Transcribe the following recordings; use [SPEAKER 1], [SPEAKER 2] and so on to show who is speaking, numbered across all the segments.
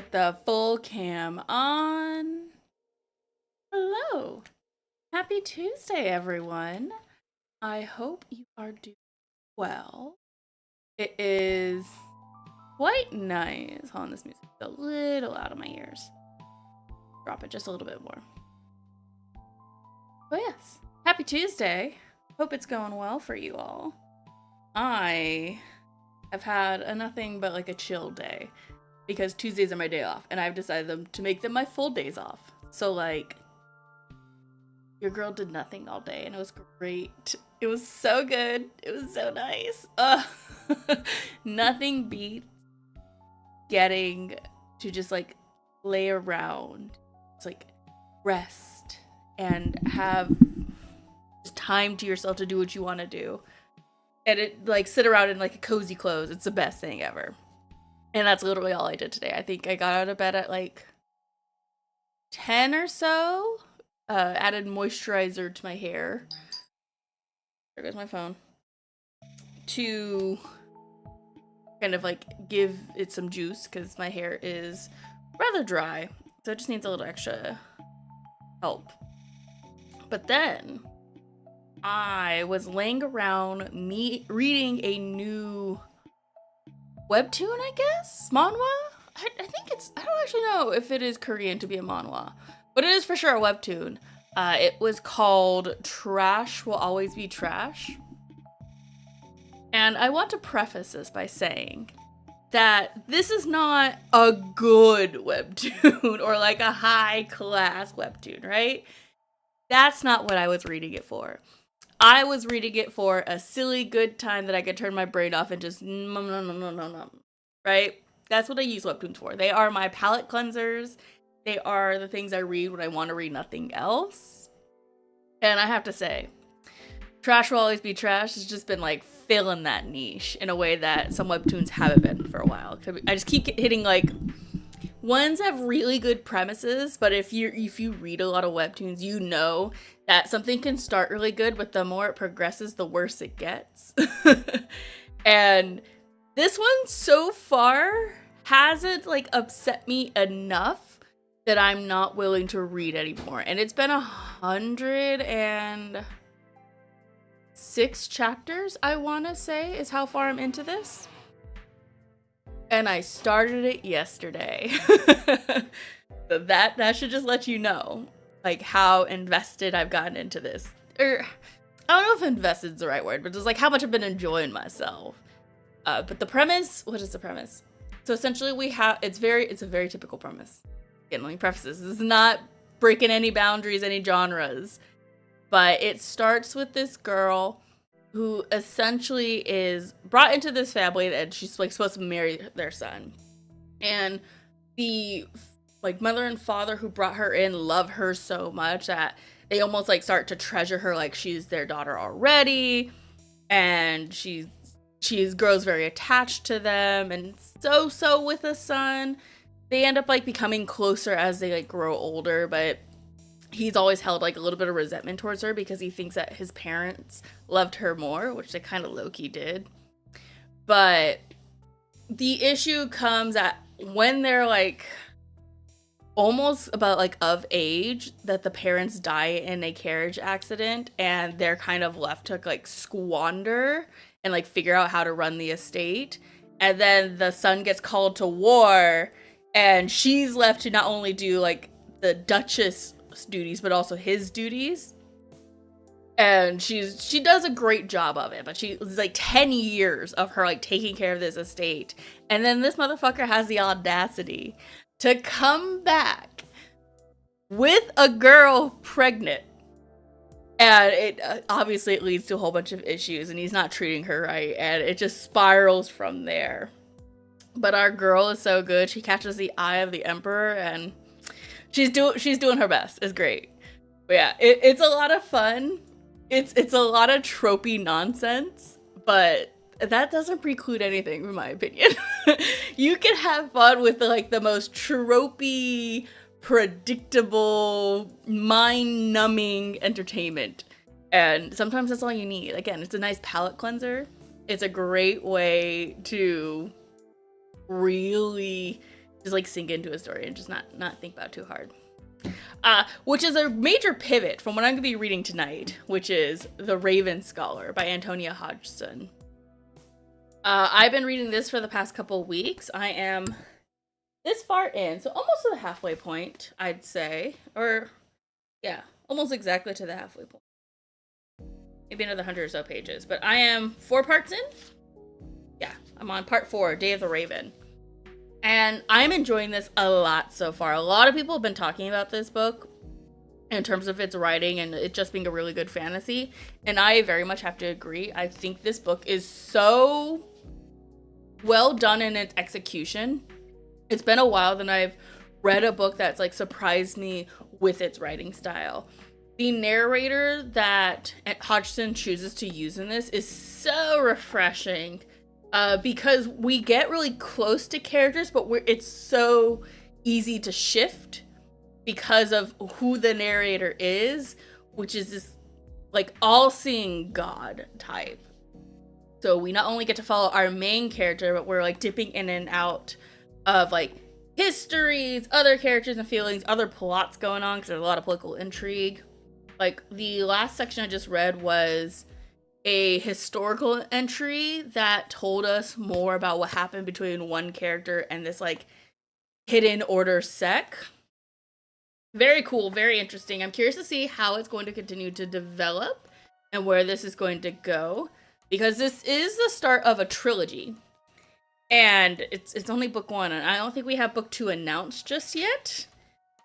[SPEAKER 1] get the full cam on. Hello. Happy Tuesday, everyone. I hope you are doing well. It is quite nice. Hold on, this music is a little out of my ears. Drop it just a little bit more. But yes, happy Tuesday. Hope it's going well for you all. I have had a nothing but like a chill day because Tuesdays are my day off, and I've decided to make them my full days off. So like, your girl did nothing all day, and it was great. It was so good. It was so nice. Nothing beats getting to just like lay around, just like rest and have just time to yourself to do what you want to do. And it like sit around in like a cozy clothes. It's the best thing ever. And that's literally all I did today. I think I got out of bed at like 10 or so. Added moisturizer to my hair. There goes my phone. To kind of like give it some juice because my hair is rather dry. So it just needs a little extra help. But then I was laying around reading a new webtoon, I guess? Manhwa? I think I don't actually know if it is Korean to be a manhwa, but it is for sure a webtoon. It was called Trash Will Always Be Trash. And I want to preface this by saying that this is not a good webtoon or like a high class webtoon, right? That's not what I was reading it for. I was reading it for a silly good time that I could turn my brain off and just nom, right? That's what I use webtoons for. They are my palate cleansers. They are the things I read when I want to read nothing else. And I have to say, Trash Will Always Be Trash has just been like filling that niche in a way that some webtoons haven't been for a while. I just keep hitting like ones have really good premises, but if you read a lot of webtoons, you know that something can start really good, but the more it progresses, the worse it gets. And this one so far hasn't like upset me enough that I'm not willing to read anymore. And it's been 106 chapters, I want to say, is how far I'm into this. And I started it yesterday. So that should just let you know like how invested I've gotten into this. Or I don't know if invested is the right word, but just like how much I've been enjoying myself. But the premise, what is the premise? So essentially it's a very typical premise. Again, let me preface this. This is not breaking any boundaries, any genres. But it starts with this girl who essentially is brought into this family and she's like supposed to marry their son. And the like mother and father who brought her in love her so much that they almost like start to treasure her like she's their daughter already. And she grows very attached to them, and so with the son. They end up like becoming closer as they like grow older, but he's always held like a little bit of resentment towards her because he thinks that his parents loved her more, which they kind of low-key did. But the issue comes at when they're like almost about like of age, that the parents die in a carriage accident and they're kind of left to like squander and like figure out how to run the estate. And then the son gets called to war and she's left to not only do like the Duchess duties but also his duties. And she does a great job of it, but it's like 10 years of her like taking care of this estate. And then this motherfucker has the audacity to come back with a girl pregnant. And it obviously it leads to a whole bunch of issues, and he's not treating her right, and it just spirals from there. But our girl is so good. She catches the eye of the emperor, and she's doing her best. It's great. But yeah, it's a lot of fun. It's a lot of tropey nonsense, but that doesn't preclude anything, in my opinion. You can have fun with like the most tropey, predictable, mind-numbing entertainment, and sometimes that's all you need. Again, it's a nice palate cleanser. It's a great way to really just like sink into a story and just not think about it too hard. Which is a major pivot from what I'm going to be reading tonight, which is The Raven Scholar by Antonia Hodgson. I've been reading this for the past couple weeks. I am this far in, so almost to the halfway point, I'd say. Or, yeah, almost exactly to the halfway point. Maybe another 100 or so pages. But I am 4 parts in. Yeah, I'm on part 4, Day of the Raven. And I'm enjoying this a lot so far. A lot of people have been talking about this book in terms of its writing and it just being a really good fantasy. And I very much have to agree. I think this book is so well done in its execution. It's been a while that I've read a book that's like surprised me with its writing style. The narrator that Hodgson chooses to use in this is so refreshing. Because we get really close to characters, but it's so easy to shift because of who the narrator is, which is this like all-seeing God type. So we not only get to follow our main character, but we're like dipping in and out of like histories, other characters and feelings, other plots going on because there's a lot of political intrigue. Like the last section I just read was a historical entry that told us more about what happened between one character and this like hidden order sect. Very cool, very interesting. I'm curious to see how it's going to continue to develop and where this is going to go, because this is the start of a trilogy and it's only book 1 and I don't think we have book 2 announced just yet,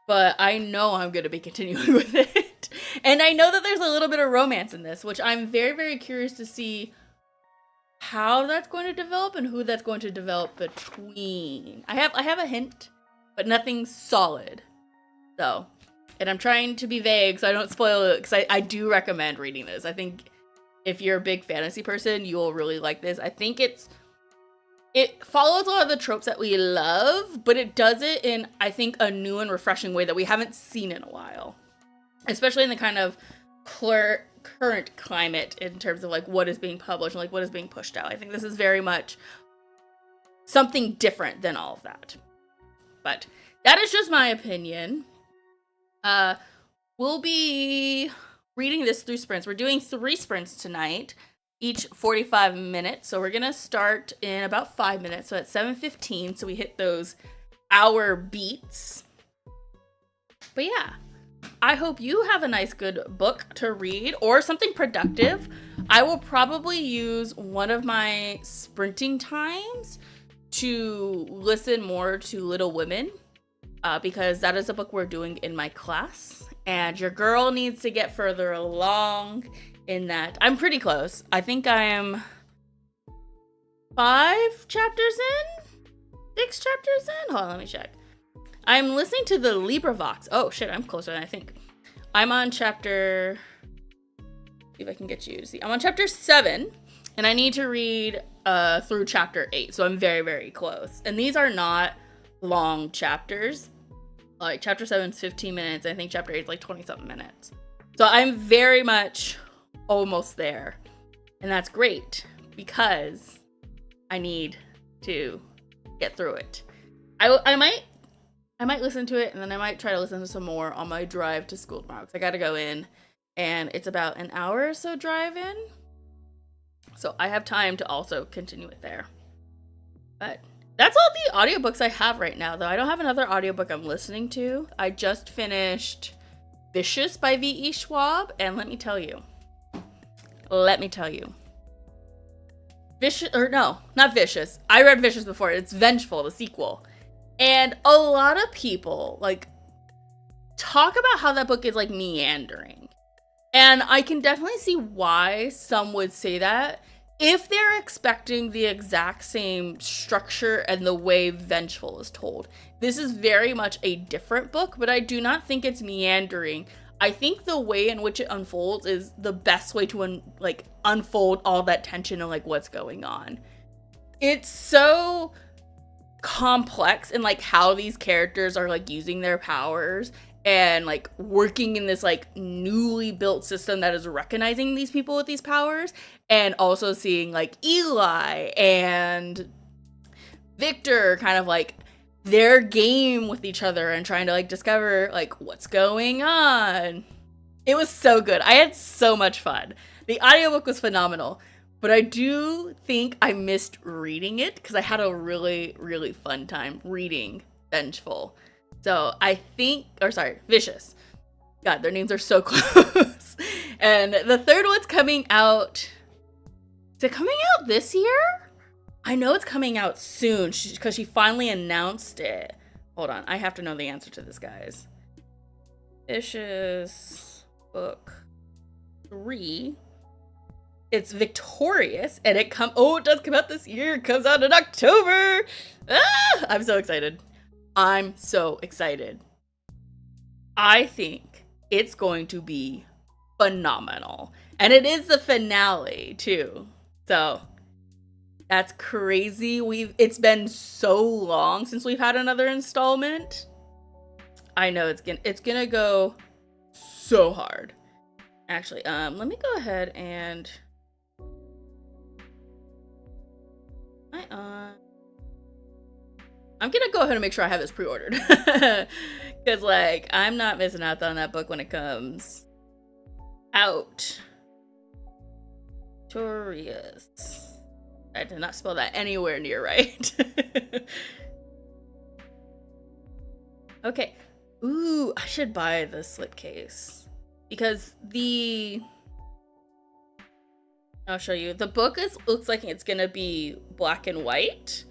[SPEAKER 1] but I know I'm going to be continuing with it. And I know that there's a little bit of romance in this, which I'm very, very curious to see how that's going to develop and who that's going to develop between. I have a hint, but nothing solid. So, and I'm trying to be vague so I don't spoil it, because I do recommend reading this. I think if you're a big fantasy person, you will really like this. I think it follows a lot of the tropes that we love, but it does it in, I think, a new and refreshing way that we haven't seen in a while. Especially in the kind of current climate in terms of like what is being published and like what is being pushed out. I think this is very much something different than all of that. But that is just my opinion. We'll be reading this through sprints. We're doing 3 sprints tonight, each 45 minutes. So we're going to start in about 5 minutes. So at 7:15. So we hit those hour beats. But yeah. I hope you have a nice, good book to read or something productive. I will probably use one of my sprinting times to listen more to Little Women because that is a book we're doing in my class. And your girl needs to get further along in that. I'm pretty close. I think I am 5 chapters in? 6 chapters in? Hold on, let me check. I'm listening to the LibriVox. Oh shit, I'm closer than I think. I'm on chapter, see if I can get you to see. I'm on chapter 7 and I need to read through chapter 8. So I'm very, very close. And these are not long chapters. Like chapter 7 is 15 minutes. I think chapter 8 is like 20 something minutes. So I'm very much almost there. And that's great because I need to get through it. I might listen to it and then I might try to listen to some more on my drive to school tomorrow because I gotta go in and it's about an hour or so drive in. So I have time to also continue it there. But that's all the audiobooks I have right now, though. I don't have another audiobook I'm listening to. I just finished Vicious by V.E. Schwab, and let me tell you. Vicious, or no, not Vicious. I read Vicious before. It's Vengeful, the sequel. And a lot of people, like, talk about how that book is, like, meandering. And I can definitely see why some would say that if they're expecting the exact same structure and the way Vengeful is told. This is very much a different book, but I do not think it's meandering. I think the way in which it unfolds is the best way to unfold all that tension and like what's going on. It's so complex in like how these characters are like using their powers and like working in this like newly built system that is recognizing these people with these powers, and also seeing like Eli and Victor kind of like their game with each other and trying to like discover like what's going on. It was so good. I had so much fun. The audiobook was phenomenal, but I do think I missed reading it because I had a really, really fun time reading Vengeful. So I think, or sorry, Vicious. God, their names are so close. And the third one's coming out. Is it coming out this year? I know it's coming out soon because she finally announced it. Hold on, I have to know the answer to this, guys. Vicious book 3. It's Victorious, and it does come out this year. It comes out in October. Ah, I'm so excited. I'm so excited. I think it's going to be phenomenal. And it is the finale, too. So, that's crazy. It's been so long since we've had another installment. I know it's gonna go so hard. Actually, let me go ahead and I'm gonna go ahead and make sure I have this pre-ordered. Because, like, I'm not missing out on that book when it comes out. Victorious. I did not spell that anywhere near right. Okay. Ooh, I should buy the slipcase. Because I'll show you. The book looks like it's gonna be black and white.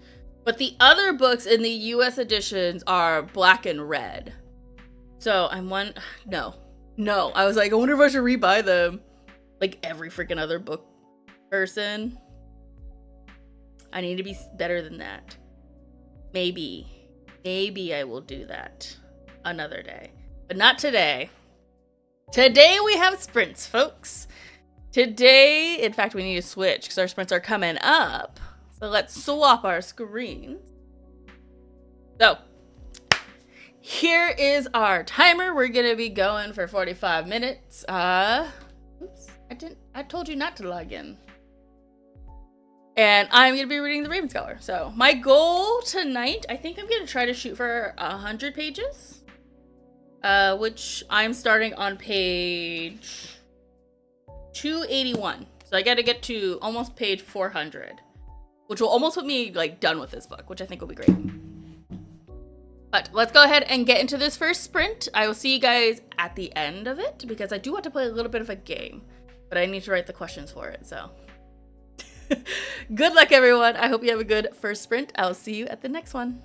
[SPEAKER 1] But the other books in the US editions are black and red. So no. I was like, I wonder if I should rebuy them. Like every freaking other book person. I need to be better than that. Maybe I will do that another day. But not today. Today we have sprints, folks. Today, in fact, we need to switch because our sprints are coming up. So let's swap our screens. So, here is our timer. We're gonna be going for 45 minutes. Oops, I told you not to log in. And I'm gonna be reading the Raven Scholar. So my goal tonight, I think I'm gonna try to shoot for 100 pages. Which I'm starting on page 281. So I gotta get to almost page 400. Which will almost put me like done with this book, which I think will be great. But let's go ahead and get into this first sprint. I will see you guys at the end of it because I do want to play a little bit of a game, but I need to write the questions for it, so. Good luck, everyone. I hope you have a good first sprint. I'll see you at the next one.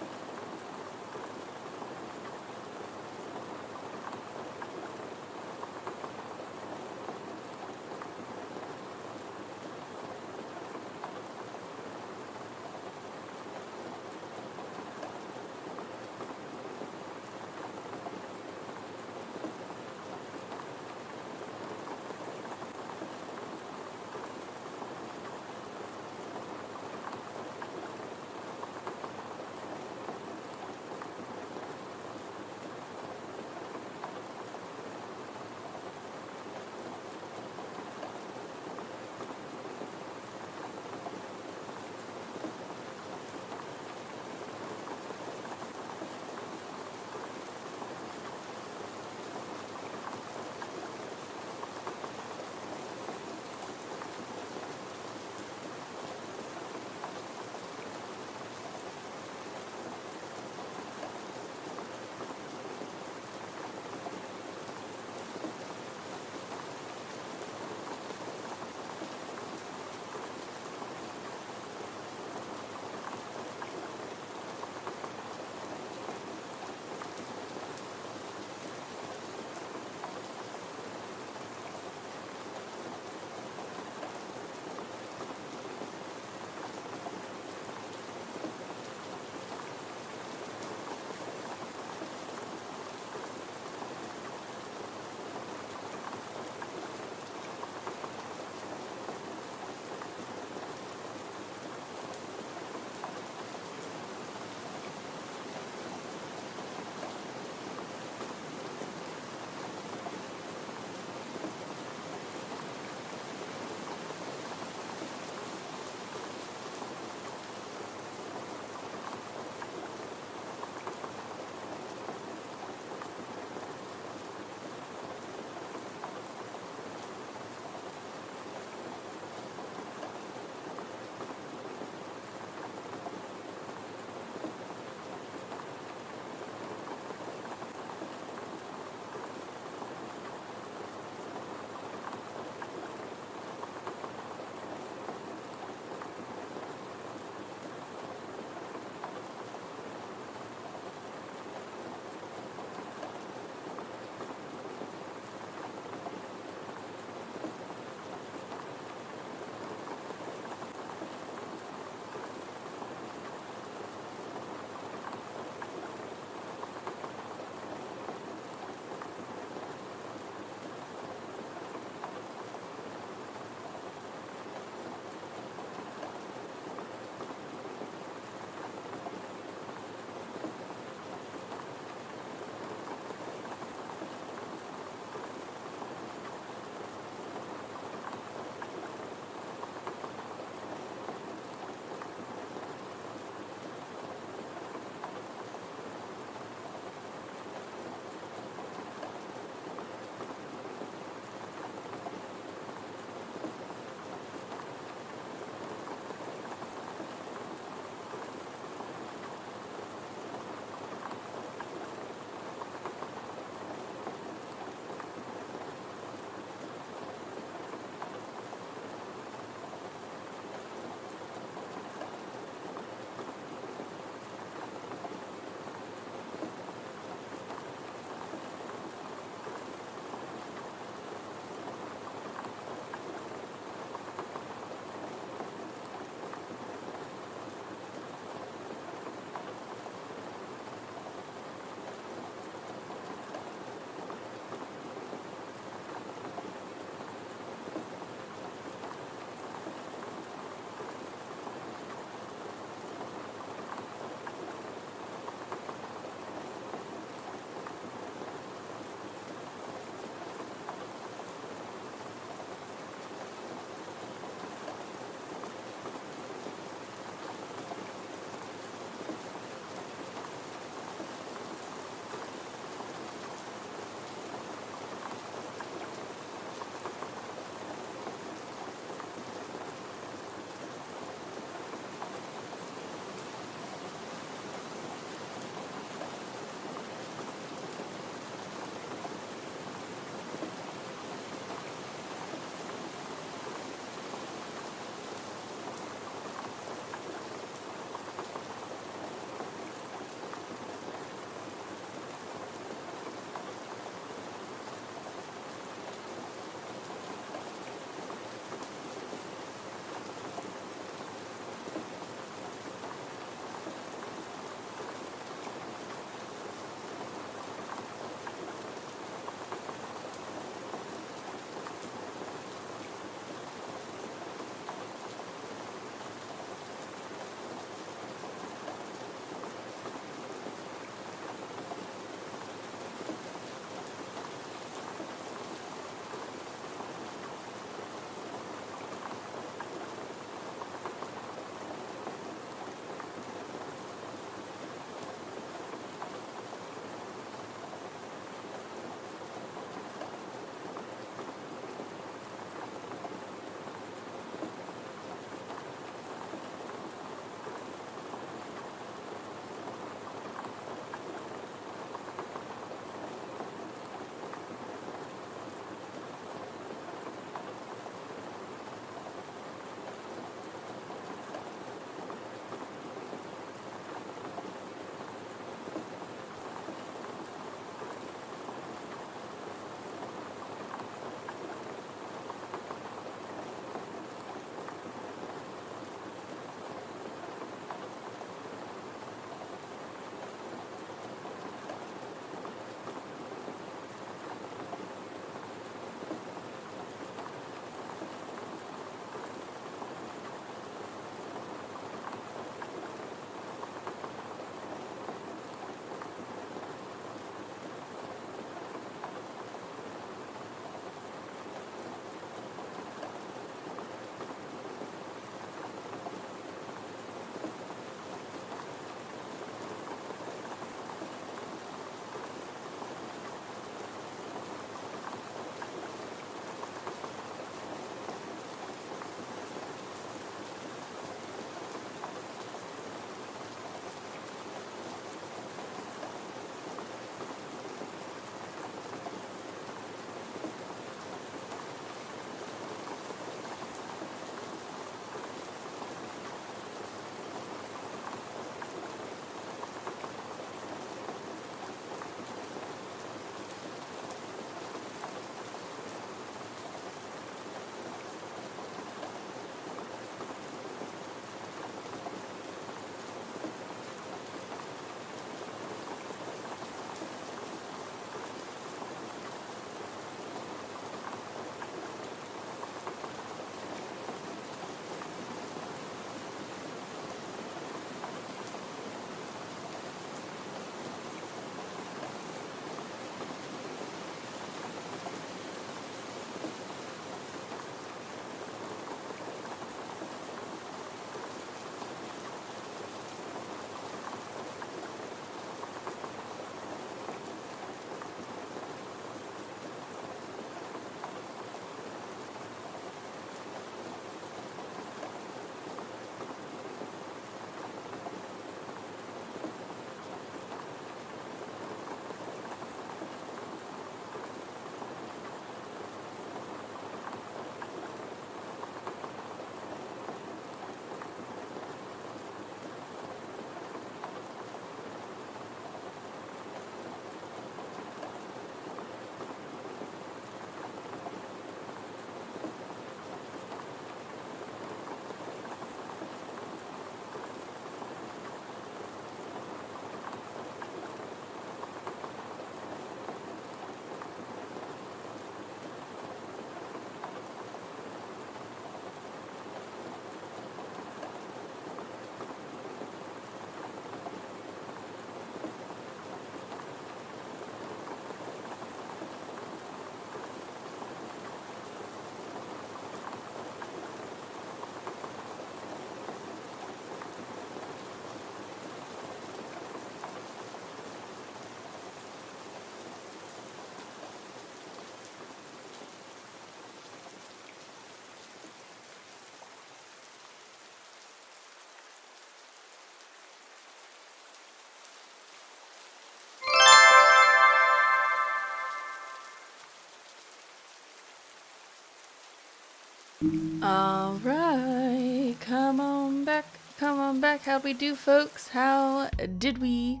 [SPEAKER 1] All right, come on back. Come on back. How'd we do, folks? How did we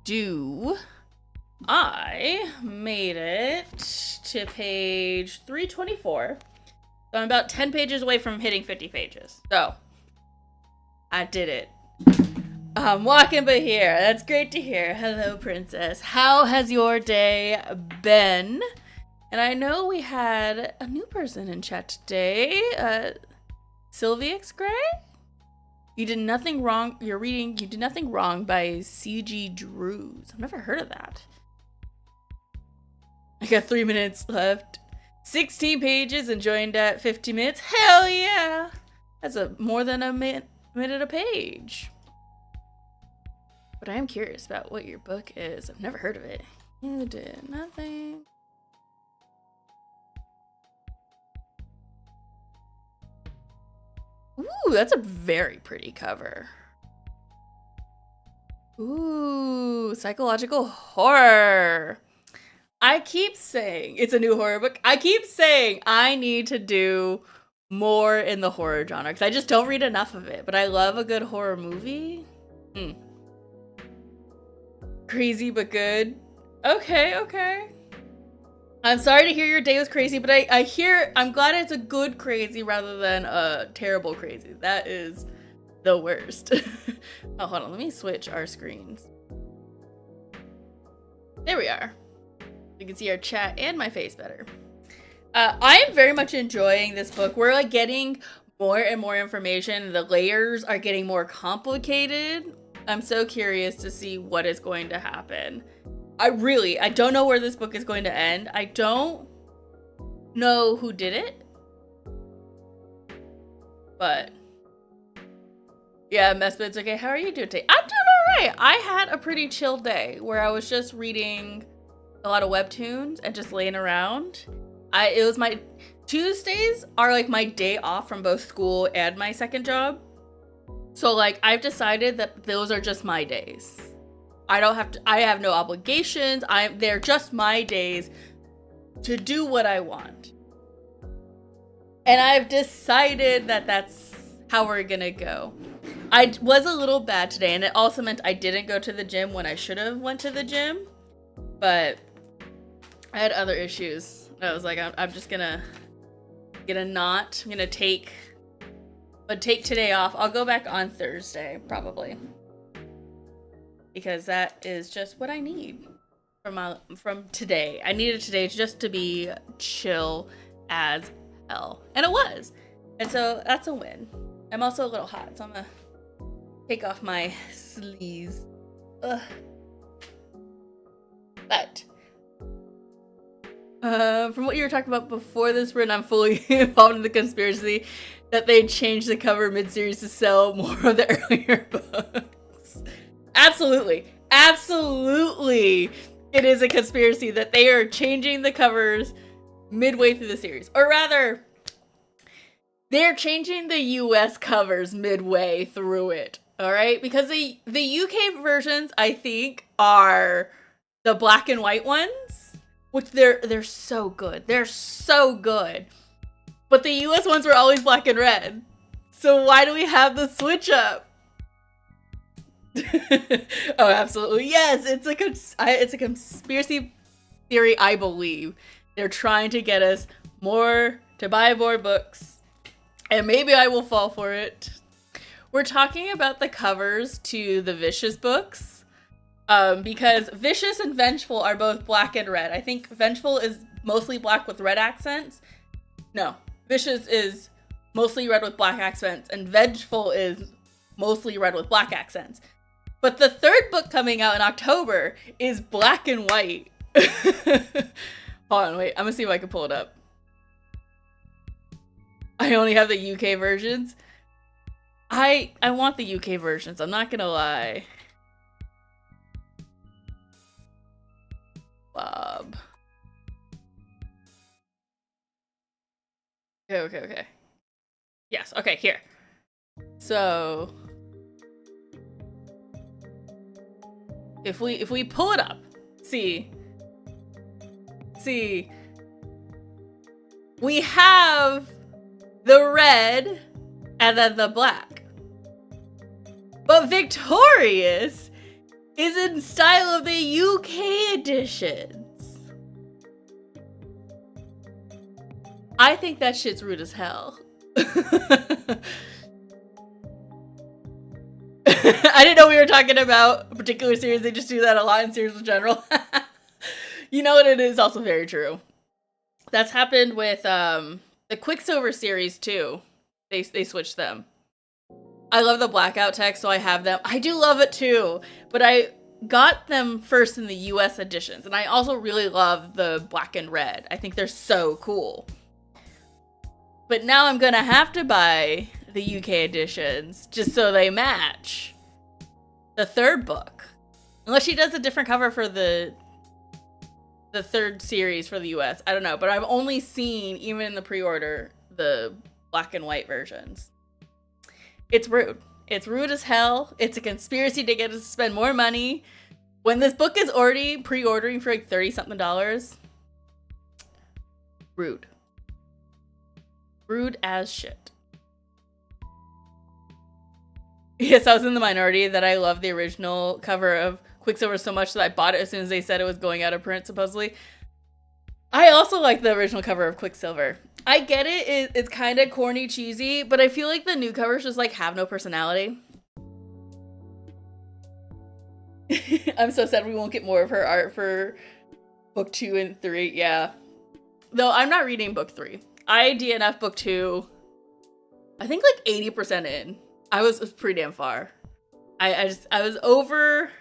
[SPEAKER 1] do? I made it to page 324. So I'm about 10 pages away from hitting 50 pages. So I did it. I'm walking by here. That's great to hear. Hello, princess. How has your day been? And I know we had a new person in chat today. Sylviex Gray? You Did Nothing Wrong. You're reading You Did Nothing Wrong by C.G. Drews. I've never heard of that. I got 3 minutes left. 16 pages and joined at 50 minutes. Hell yeah! That's more than a minute a page. But I am curious about what your book is. I've never heard of it. You did nothing. Ooh, that's a very pretty cover. Ooh, psychological horror. I keep saying it's a new horror book. I keep saying I need to do more in the horror genre because I just don't read enough of it. But I love a good horror movie. Crazy but good. Okay. I'm sorry to hear your day was crazy, but I'm glad it's a good crazy rather than a terrible crazy. That is the worst. Oh, hold on. Let me switch our screens. There we are. You can see our chat and my face better. I am very much enjoying this book. We're like getting more and more information. The layers are getting more complicated. I'm so curious to see what is going to happen. I don't know where this book is going to end. I don't know who did it. But yeah, Messbit's okay. How are you doing today? I'm doing all right. I had a pretty chill day where I was just reading a lot of webtoons and just laying around. It was my Tuesdays are like my day off from both school and my second job. So like I've decided that those are just my days. I have no obligations. They're just my days to do what I want. And I've decided that that's how we're gonna go. I was a little bad today, and it also meant I didn't go to the gym when I should have went to the gym. But I had other issues. I was like, I'm just gonna take today off. I'll go back on Thursday, probably. Because that is just what I need from today. I needed today just to be chill as hell. And it was. And so that's a win. I'm also a little hot, so I'm gonna take off my sleeves. Ugh. But from what you were talking about before this run, I'm fully involved in the conspiracy that they changed the cover mid-series to sell more of the earlier books. Absolutely. It is a conspiracy that they are changing the covers midway through the series. Or rather, they're changing the US covers midway through it. All right? Because the UK versions, I think, are the black and white ones, which they're so good. They're so good. But the US ones were always black and red. So why do we have the switch up? Oh, absolutely. Yes, it's a conspiracy theory, I believe. They're trying to get us to buy more books. And maybe I will fall for it. We're talking about the covers to the Vicious books. Because Vicious and Vengeful are both black and red. I think Vengeful is mostly black with red accents. No, Vicious is mostly red with black accents. And Vengeful is mostly red with black accents. But the third book coming out in October is black and white. Hold on, wait. I'm gonna see if I can pull it up. I only have the UK versions. I want the UK versions. I'm not gonna lie. Bob. Okay. Yes, okay, here. So if we pull it up, see, we have the red, and then the black. But Victorious is in style of the UK editions. I think that shit's rude as hell. I didn't know we were talking about a particular series. They just do that a lot in series in general. You know what? It is also very true. That's happened with the Quicksilver series too. They switched them. I love the blackout text, so I have them. I do love it too, but I got them first in the US editions, and I also really love the black and red. I think they're so cool. But now I'm gonna have to buy the UK editions just so they match the third book. Unless she does a different cover for the third series for the US. I don't know, but I've only seen, even in the pre-order, the black and white versions. It's rude. It's rude as hell. It's a conspiracy to get us to spend more money when this book is already pre-ordering for like $30-something. Rude. Rude as shit. Yes, I was in the minority that I love the original cover of Quicksilver so much that I bought it as soon as they said it was going out of print, supposedly. I also like the original cover of Quicksilver. I get it, it's kind of corny, cheesy, but I feel like the new covers just like have no personality. I'm so sad we won't get more of her art for book 2 and 3, yeah. Though I'm not reading book 3. I DNF book 2, I think like 80% in. I was pretty damn far. I was over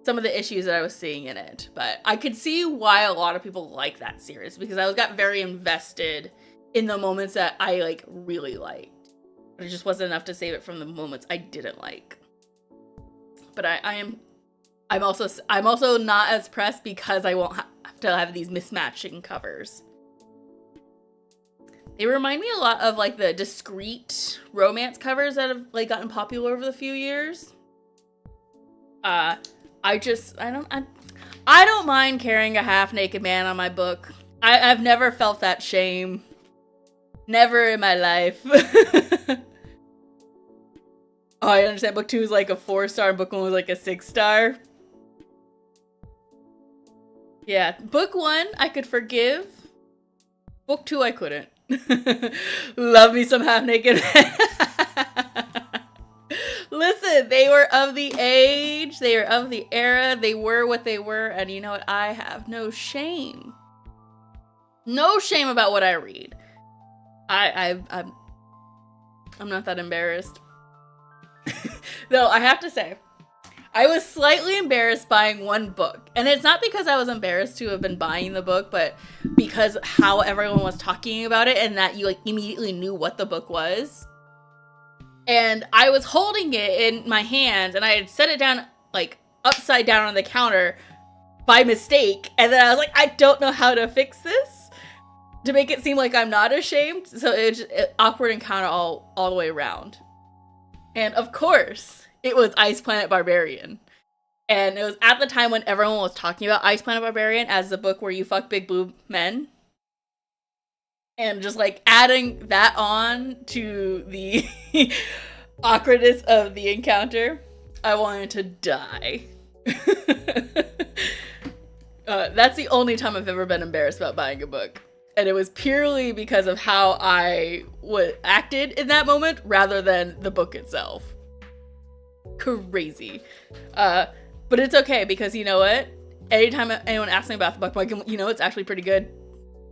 [SPEAKER 1] some of the issues that I was seeing in it, but I could see why a lot of people like that series because I got very invested in the moments that I like really liked, but it just wasn't enough to save it from the moments I didn't like. But I'm also not as pressed because I won't have to have these mismatching covers. They remind me a lot of like the discreet romance covers that have like gotten popular over the few years. I don't mind carrying a half-naked man on my book. I've never felt that shame. Never in my life. Oh, I understand. Book 2 is like a 4-star and book 1 was like a 6-star. Yeah, book 1 I could forgive. Book 2 I couldn't. Love me some half-naked men. Listen, they were of the age, they were of the era, they were what they were, and you know what? I have no shame. No shame about what I read. I'm not that embarrassed. Though I have to say, I was slightly embarrassed buying one book. And it's not because I was embarrassed to have been buying the book, but because how everyone was talking about it and that you like immediately knew what the book was. And I was holding it in my hands and I had set it down like upside down on the counter by mistake. And then I was like, I don't know how to fix this to make it seem like I'm not ashamed. So it's awkward encounter all the way around. And of course, it was Ice Planet Barbarian. And it was at the time when everyone was talking about Ice Planet Barbarian as the book where you fuck big blue men. And just like adding that on to the awkwardness of the encounter, I wanted to die. That's the only time I've ever been embarrassed about buying a book. And it was purely because of how I acted in that moment rather than the book itself. Crazy. But it's okay because you know what? Anytime anyone asks me about the book, I'm like, you know, it's actually pretty good.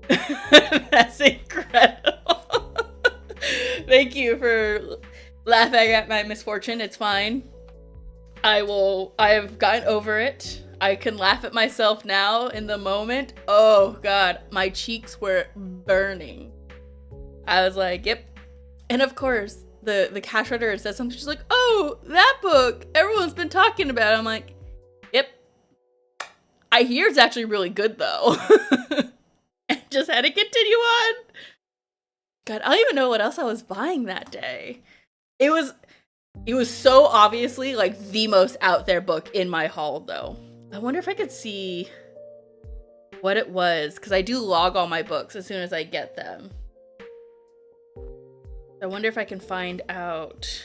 [SPEAKER 1] That's incredible. Thank you for laughing at my misfortune. It's fine. I've gotten over it. I can laugh at myself now in the moment. Oh god, my cheeks were burning. I was like, yep. And of course, the cash writer says something. She's like, oh, that book everyone's been talking about. I'm like, yep. I hear it's actually really good though. And just had to continue on. God, I don't even know what else I was buying that day. It was so obviously like the most out there book in my haul though. I wonder if I could see what it was, because I do log all my books as soon as I get them. I wonder if I can find out.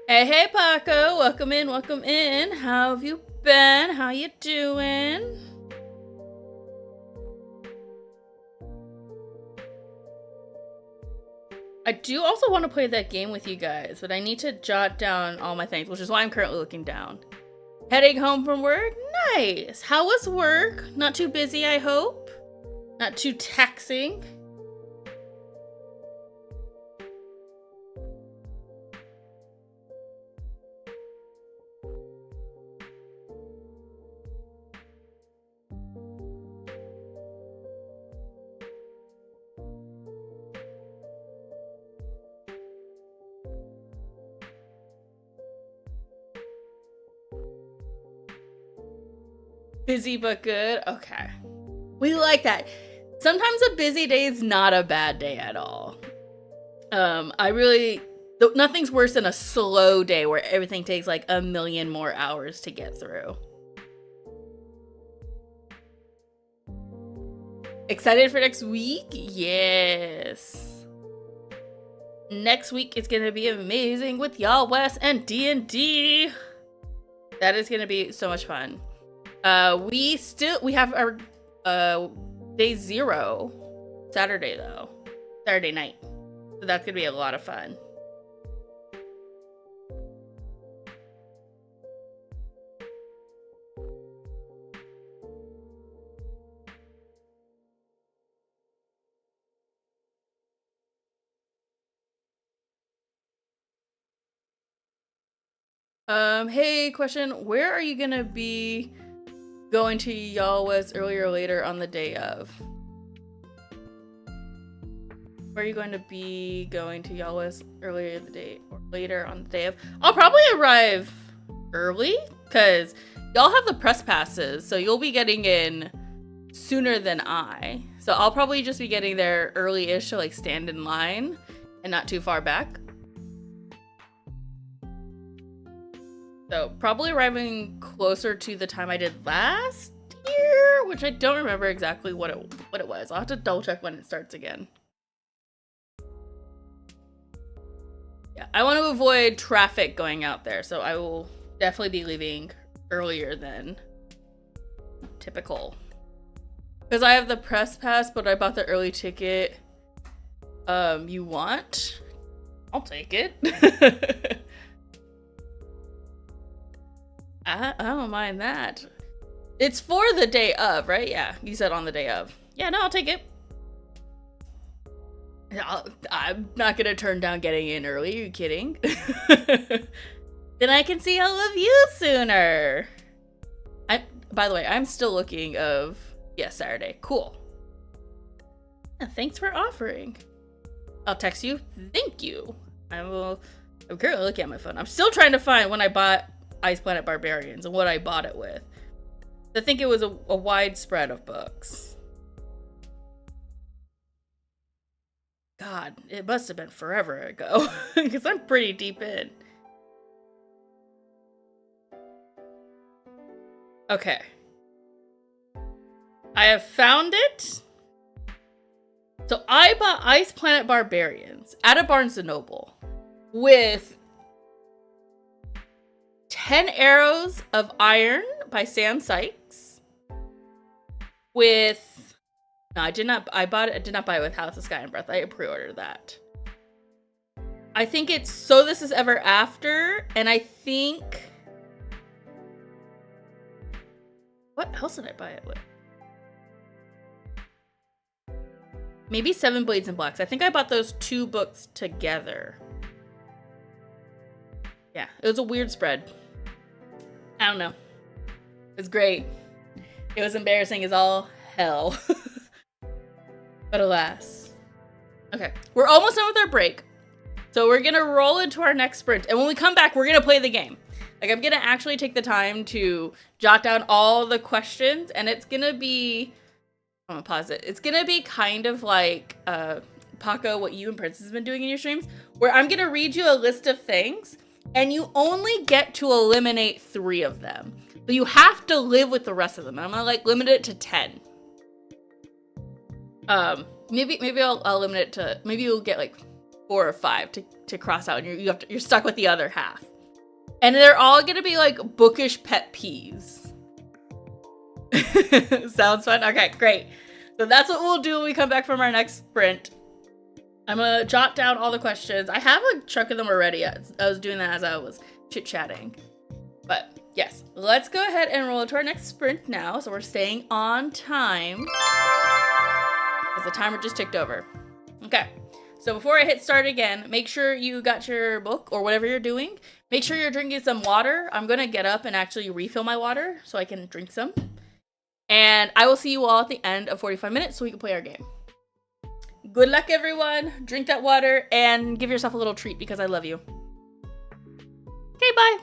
[SPEAKER 1] Hey, hey, Paco. Welcome in, welcome in. How have you been? How you doing? I do also want to play that game with you guys, but I need to jot down all my things, which is why I'm currently looking down. Heading home from work? Nice. How was work? Not too busy, I hope? Not too taxing? Busy but good? Okay. We like that. Sometimes a busy day is not a bad day at all. Nothing's worse than a slow day where everything takes like a million more hours to get through. Excited for next week? Yes. Next week is gonna be amazing with Y'all West and D&D. That is gonna be so much fun. We have our day 0 Saturday though. Saturday night. So that's gonna be a lot of fun. Hey, question. Where are you gonna be going to Y'all West earlier or later on the day of? Where are you going to be going to Y'all West earlier in the day or later on the day of? I'll probably arrive early because y'all have the press passes, so you'll be getting in sooner than I. So I'll probably just be getting there early-ish to like stand in line and not too far back. So probably arriving closer to the time I did last year, which I don't remember exactly what it was. I'll have to double check when it starts again. Yeah, I want to avoid traffic going out there, so I will definitely be leaving earlier than typical. Because I have the press pass, but I bought the early ticket. You want? I'll take it. I don't mind that. It's for the day of, right? Yeah, you said on the day of. Yeah, no, I'll take it. I'm not gonna turn down getting in early. Are you kidding? Then I can see all of you sooner. By the way, I'm still looking of Saturday. Cool. Yeah, thanks for offering. I'll text you. Thank you. I'm currently looking at my phone. I'm still trying to find when I bought Ice Planet Barbarians and what I bought it with. I think it was a wide spread of books. God, it must have been forever ago because I'm pretty deep in. Okay. I have found it. So I bought Ice Planet Barbarians at a Barnes & Noble with 10 Arrows of Iron by Sam Sykes. I did not buy it with House of Sky and Breath. I pre-ordered that. I think it's So This Is Ever After, and I think... What else did I buy it with? Maybe Seven Blades and Blacks. I think I bought those 2 books together. Yeah, it was a weird spread. I don't know. It was great. It was embarrassing as all hell. But alas. Okay, we're almost done with our break. So we're gonna roll into our next sprint. And when we come back, we're gonna play the game. Like, I'm gonna actually take the time to jot down all the questions. And it's gonna be... I'm gonna pause it. It's gonna be kind of like, Paco, what you and Princess have been doing in your streams. Where I'm gonna read you a list of things. and you only get to eliminate 3 of them. But you have to live with the rest of them. And I'm gonna like limit it to 10. Maybe I'll limit it to, maybe you'll get like 4 or 5 to cross out, and you're stuck with the other half. And they're all gonna be like bookish pet peeves. Sounds fun? Okay, great. So that's what we'll do when we come back from our next sprint. I'm gonna jot down all the questions. I have a chunk of them already. I was doing that as I was chit-chatting. But yes, let's go ahead and roll into our next sprint now. So we're staying on time, because the timer just ticked over. Okay, so before I hit start again, make sure you got your book or whatever you're doing. Make sure you're drinking some water. I'm gonna get up and actually refill my water so I can drink some. And I will see you all at the end of 45 minutes so we can play our game. Good luck, everyone. Drink that water and give yourself a little treat because I love you. Okay, bye.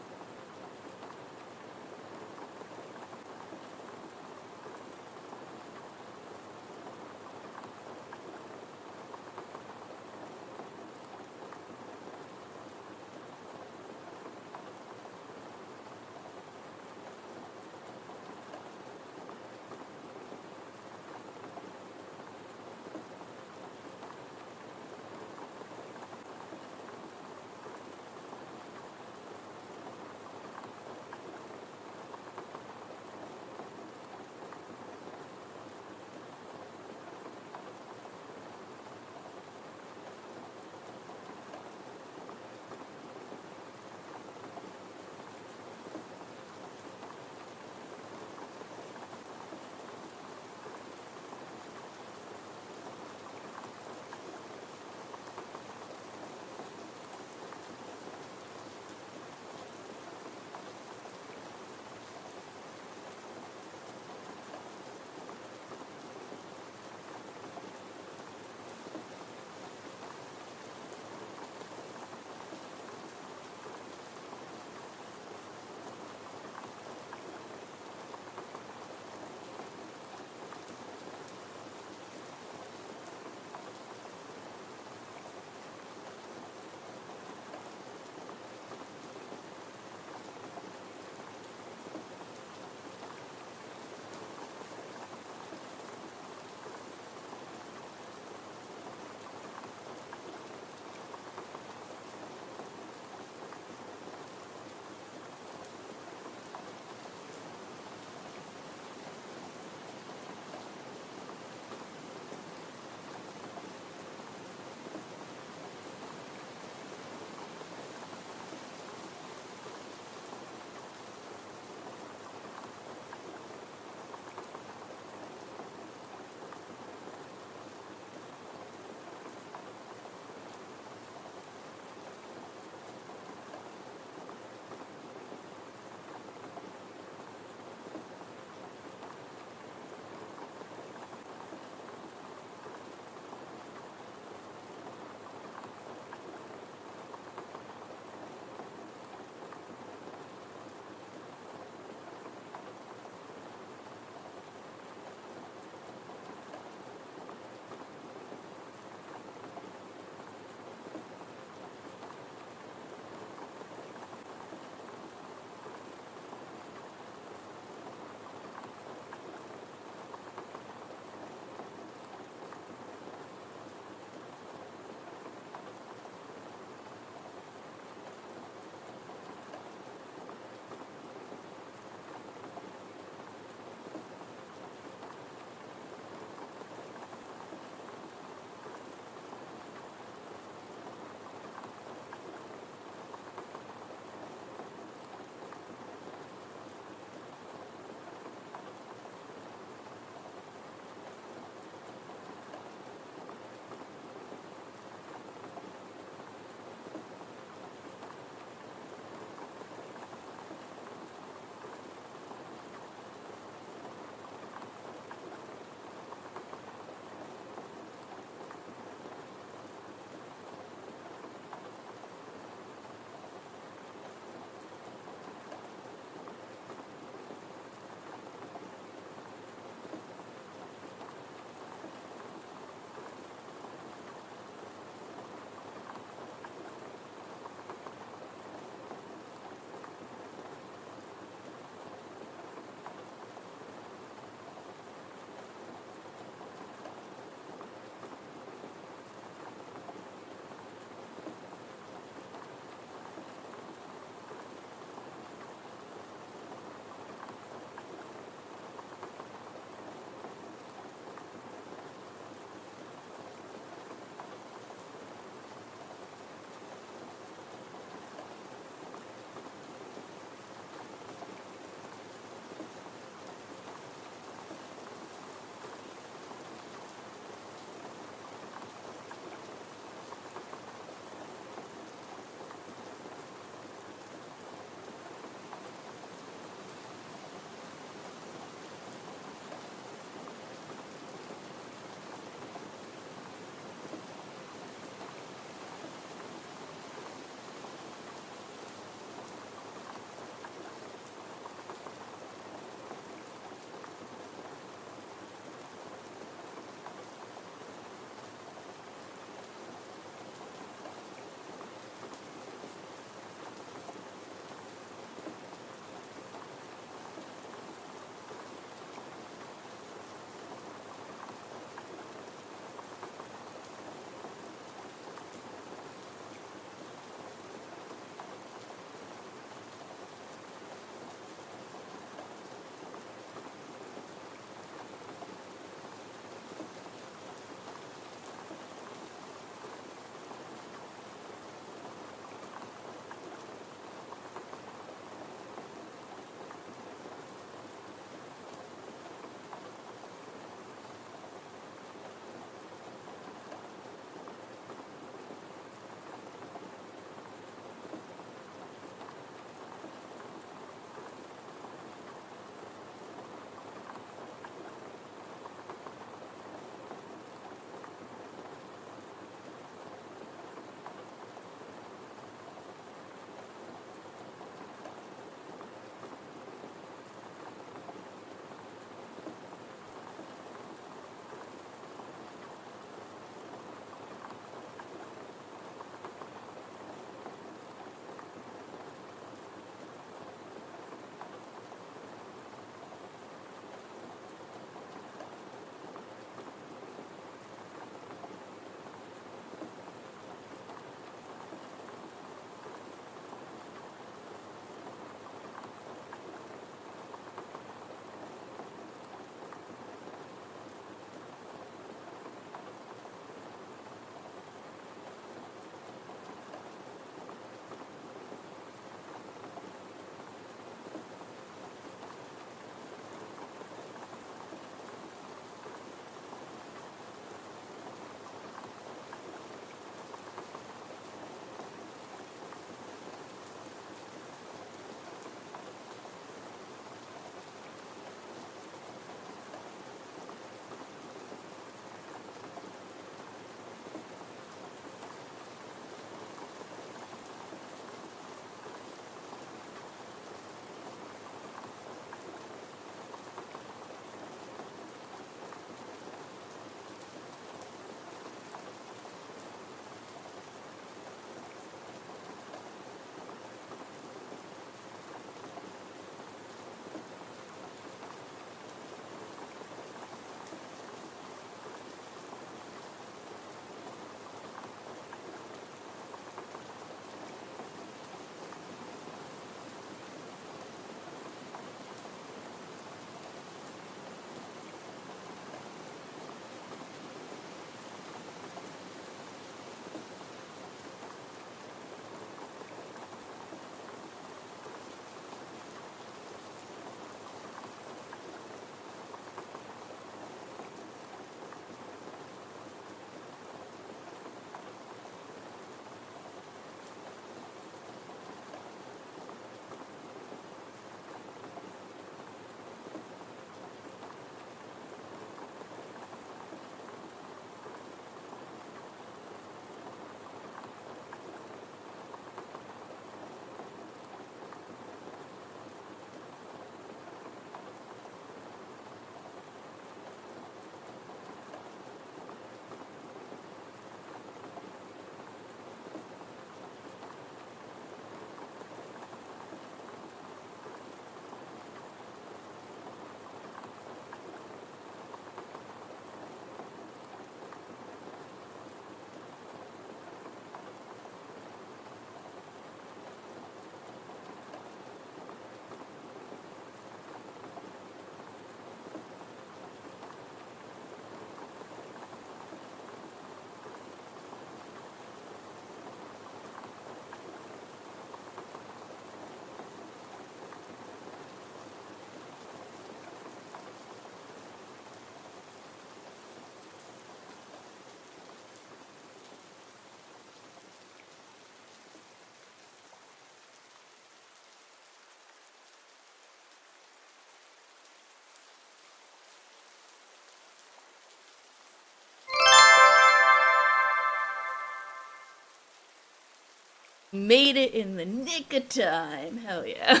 [SPEAKER 1] Made it in the nick of time. Hell yeah.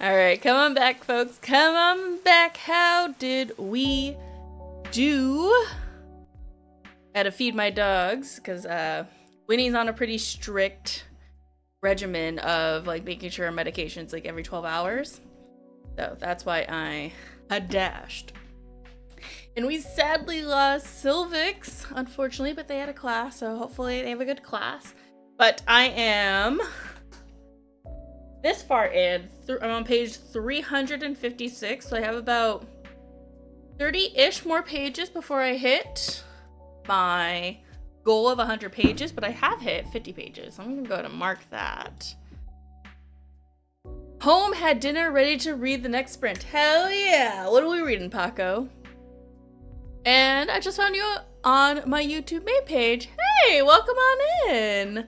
[SPEAKER 1] All right, come on back, folks. Come on back. How did we do? I had to feed my dogs because Winnie's on a pretty strict regimen of like making sure her medication's like every 12 hours. So that's why I had dashed. And we sadly lost Sylvix, unfortunately, but they had a class, so hopefully they have a good class. But I am this far in. I'm on page 356, so I have about 30-ish more pages before I hit my goal of 100 pages, but I have hit 50 pages. I'm gonna go ahead and mark that. Home had dinner ready to read the next sprint. Hell yeah! What are we reading, Paco? And I just found you on my YouTube main page. Hey, welcome on in.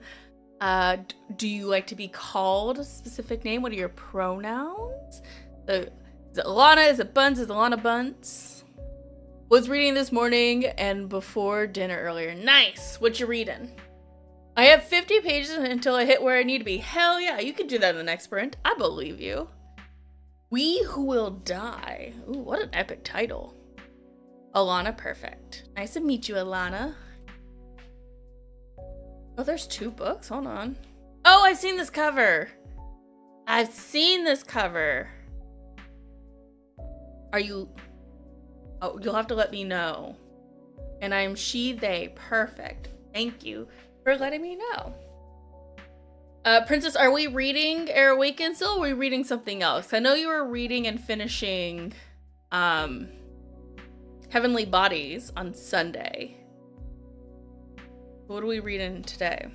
[SPEAKER 1] Do you like to be called a specific name? What are your pronouns? Is it Lana? Is it Buns? Is it Lana Buns? Was reading this morning and before dinner earlier. Nice. What you reading? I have 50 pages until I hit where I need to be. Hell yeah, you can do that in the next sprint. I believe you. We Who Will Die. Ooh, what an epic title. Alana Perfect. Nice to meet you, Alana. Oh, there's 2 books? Hold on. Oh, I've seen this cover. I've seen this cover. Are you... Oh, you'll have to let me know. And I'm she, they. Perfect. Thank you for letting me know. Princess, are we reading Air Awakens still, or are we reading something else? I know you were reading and finishing Heavenly Bodies on Sunday. What are we reading today?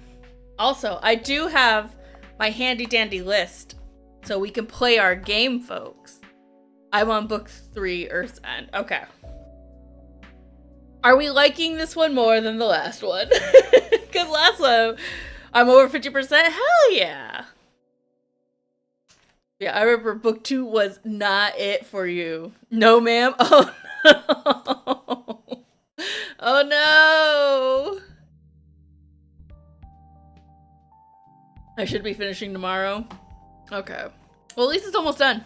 [SPEAKER 1] Also, I do have my handy dandy list, so we can play our game, folks. I'm on book 3, Earth's End. Okay. Are we liking this one more than the last one? Because last one, I'm over 50%. Hell yeah. Yeah, I remember book 2 was not it for you. No, ma'am. Oh, no. Oh, no. I should be finishing tomorrow. Okay. Well, at least it's almost done.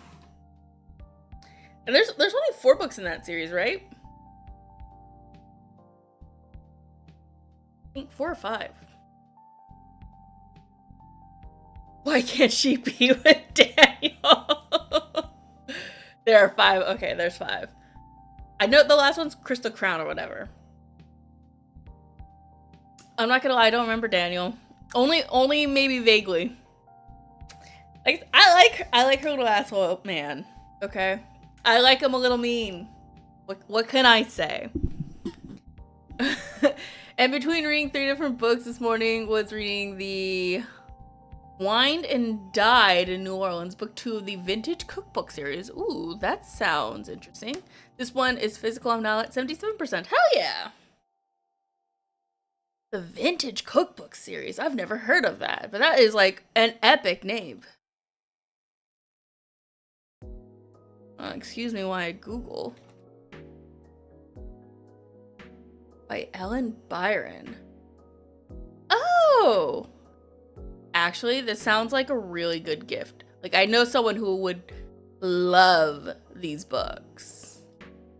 [SPEAKER 1] And there's only 4 books in that series, right? I think 4 or 5. Why can't she be with Daniel? There are 5. Okay, there's 5. I know the last one's Crystal Crown or whatever. I'm not gonna lie, I don't remember Daniel. Only maybe vaguely. Like I like her little asshole man. Okay, I like him a little mean. What can I say? And between reading 3 different books this morning, was reading the Wined and Died in New Orleans, book 2 of the Vintage Cookbook series. Ooh, that sounds interesting. This one is physical. I'm now at 77%. Hell yeah! The Vintage Cookbook series. I've never heard of that, but that is like an epic name. Excuse me while I Google. By Ellen Byron. Oh! Actually, this sounds like a really good gift. Like, I know someone who would love these books.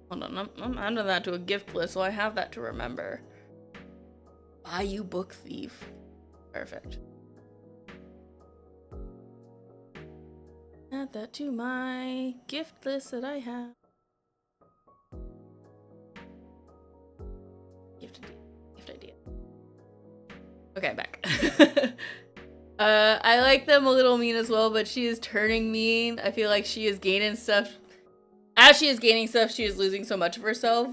[SPEAKER 1] Hold on, I'm adding that to a gift list, so I have that to remember. Bayou Book Thief. Perfect. Add that to my gift list that I have. Gift idea. Okay, back. I like them a little mean as well, but she is turning mean. I feel like she is gaining stuff. As she is gaining stuff, she is losing so much of herself.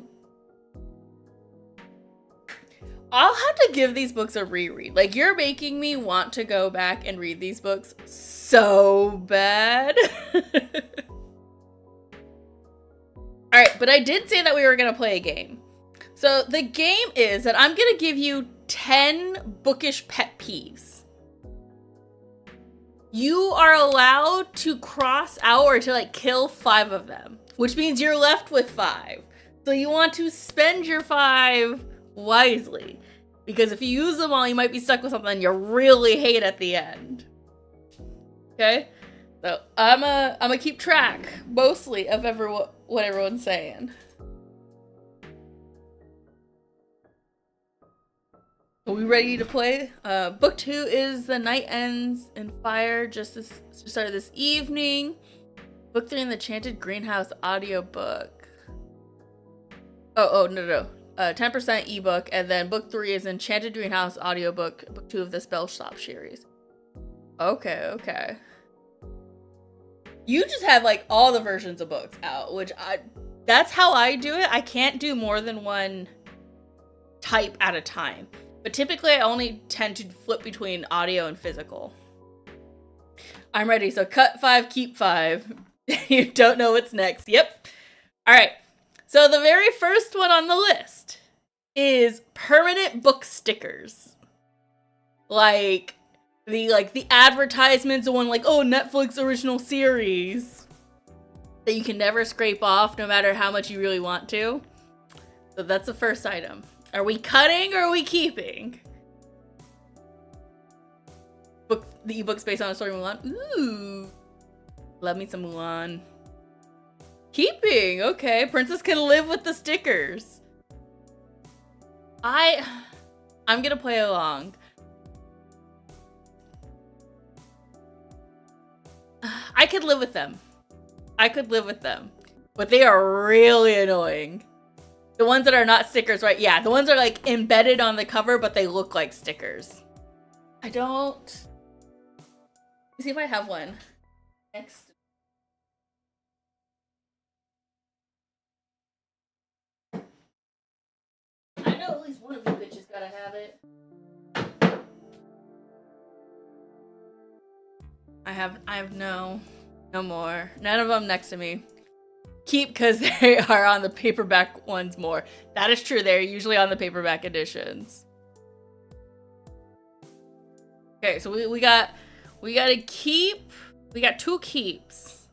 [SPEAKER 1] I'll have to give these books a reread. Like, you're making me want to go back and read these books so bad. Alright, but I did say that we were going to play a game. So the game is that I'm going to give you 10 bookish pet peeves. You are allowed to cross out or to like kill 5 of them, which means you're left with 5. So you want to spend your 5 wisely. Because if you use them all, you might be stuck with something you really hate at the end. Okay? So I'm a keep track, mostly, of what everyone's saying. Are we ready to play? Book 2 is The Night Ends in Fire, just started this evening. Book 3 in the Enchanted Greenhouse audiobook. No. 10% ebook, and then book 3 is Enchanted Greenhouse audiobook, book 2 of the Spellstop series. Okay. You just have like all the versions of books out, that's how I do it. I can't do more than one type at a time. But typically I only tend to flip between audio and physical. I'm ready, so cut 5, keep 5. You don't know what's next. Yep. All right. So the very first one on the list is permanent book stickers. Like the advertisements, the one like, oh, Netflix original series that you can never scrape off no matter how much you really want to. So that's the first item. Are we cutting or are we keeping? The ebook's based on a story of Mulan. Ooh. Love me some Mulan. Keeping, okay. Princess can live with the stickers. I'm gonna play along. I could live with them. But they are really annoying. The ones that are not stickers, right? Yeah, the ones that are like embedded on the cover, but they look like stickers. Let me see if I have one. Next. I know at least one of you bitches gotta have it. I have no more. None of them next to me. Keep, because they are on the paperback ones more. That is true. They're usually on the paperback editions. Okay, so we got a keep. We got 2 keeps.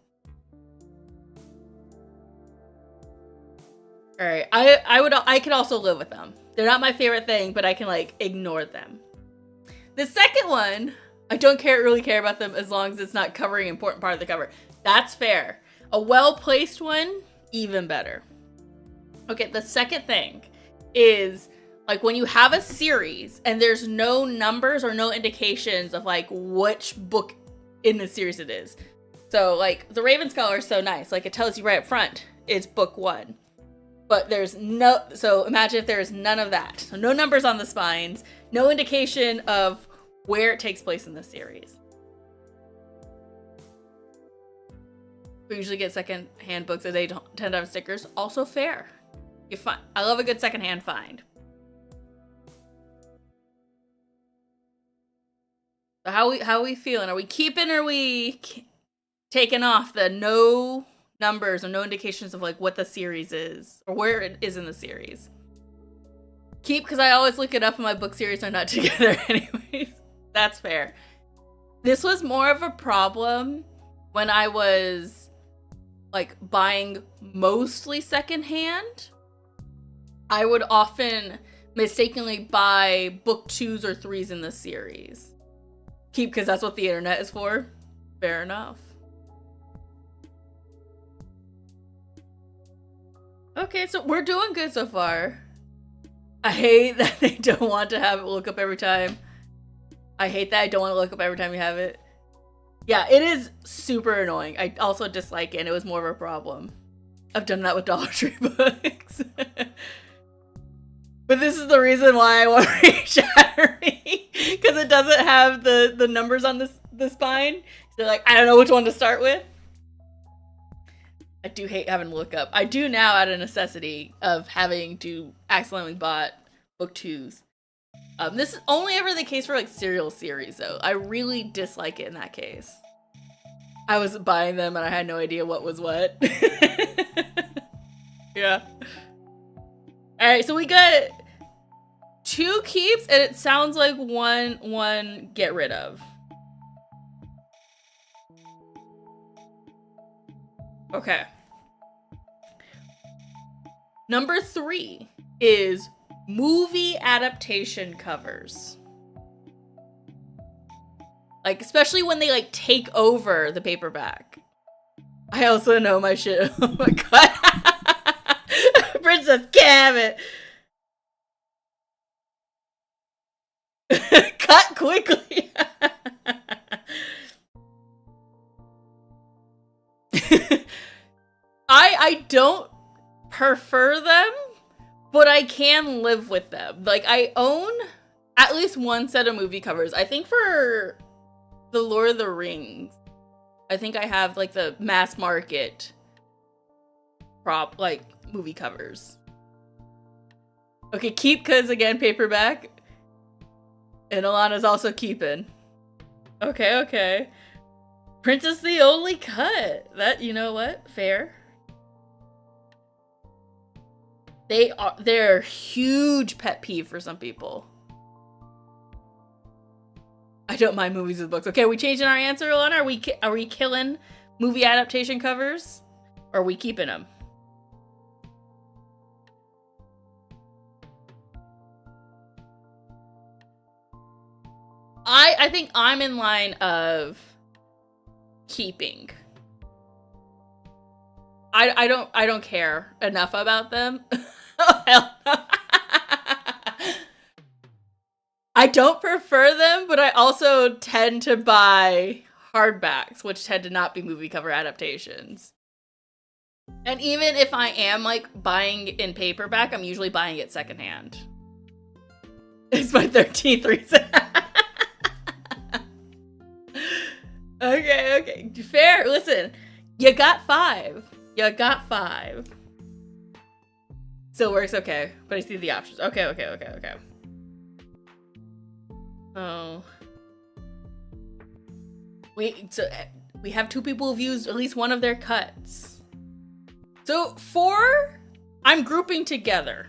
[SPEAKER 1] All right, I could also live with them. They're not my favorite thing, but I can like ignore them. The second one, I don't really care about them as long as it's not covering an important part of the cover. That's fair. A well-placed one, even better. Okay, the second thing is like when you have a series and there's no numbers or no indications of like which book in the series it is. So like the Ravenskull is so nice. Like it tells you right up front, it's book 1. But so imagine if there's none of that. So no numbers on the spines, no indication of where it takes place in the series. We usually get second-hand books that they don't tend to have stickers. Also fair. I love a good second-hand find. So how are we feeling? Are we keeping or are we taking off the no numbers or no indications of like what the series is or where it is in the series? Keep, because I always look it up and my book series are not together anyways. That's fair. This was more of a problem when I was like buying mostly secondhand. I would often mistakenly buy book 2s or 3s in the series. Keep, because that's what the internet is for. Fair enough. Okay, so we're doing good so far. I hate that they don't want to have it look up every time. I hate that I don't want to look up every time you have it. Yeah, it is super annoying. I also dislike it, and it was more of a problem. I've done that with Dollar Tree books. But this is the reason why I want to read Shattery. Because it doesn't have the numbers on the spine. So like, I don't know which one to start with. I do hate having to look up. I do now out of necessity of having to accidentally bought book 2s. This is only ever the case for like serial series though. I really dislike it in that case. I was buying them and I had no idea what was what. Yeah. Alright, so we got 2 keeps and it sounds like one get rid of. Okay. Number 3 is movie adaptation covers. Like, especially when they, like, take over the paperback. I also know my shit. Oh my god. Princess Gambit. Cut quickly. I don't prefer them, but I can live with them. Like, I own at least one set of movie covers. I think for the Lord of the Rings, I think I have, like, the mass market like, movie covers. Okay, keep, cause again, paperback. And Alana's also keeping. Okay. Princess the only cut. That, you know what? Fair. They're huge pet peeve for some people. I don't mind movies with books. Okay, are we changing our answer, Alana? Are we killing movie adaptation covers? Or are we keeping them? I think I'm in line of keeping. I don't care enough about them. Oh, hell no. I don't prefer them, but I also tend to buy hardbacks, which tend to not be movie cover adaptations. And even if I am, like, buying in paperback, I'm usually buying it secondhand. It's my 13th reason. Okay. Fair. Listen, you got 5. Still works, okay. But I see the options. Okay. Oh. We have 2 people who've used at least one of their cuts. So 4, I'm grouping together.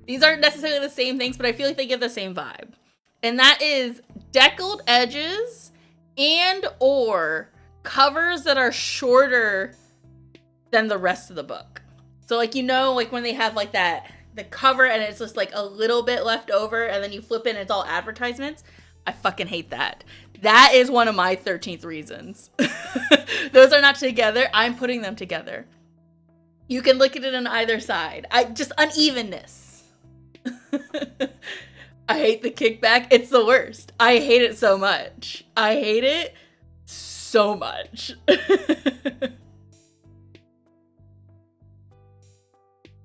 [SPEAKER 1] These aren't necessarily the same things, but I feel like they give the same vibe. And that is deckled edges and or covers that are shorter than the rest of the book. So, like, you know, like when they have like that, the cover and it's just like a little bit left over and then you flip it and it's all advertisements. I fucking hate that. That is one of my 13th reasons. Those are not together. I'm putting them together. You can look at it on either side. Just unevenness. I hate the kickback. It's the worst. I hate it so much.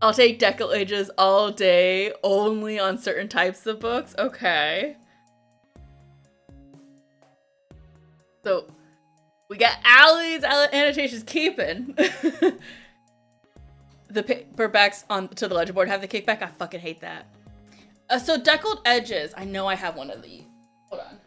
[SPEAKER 1] I'll take deckle edges all day, only on certain types of books. Okay. So, we got Allie's annotations keeping. The paperbacks to the ledger board have the kickback. I fucking hate that. So deckled edges. I know I have one of these. Hold on.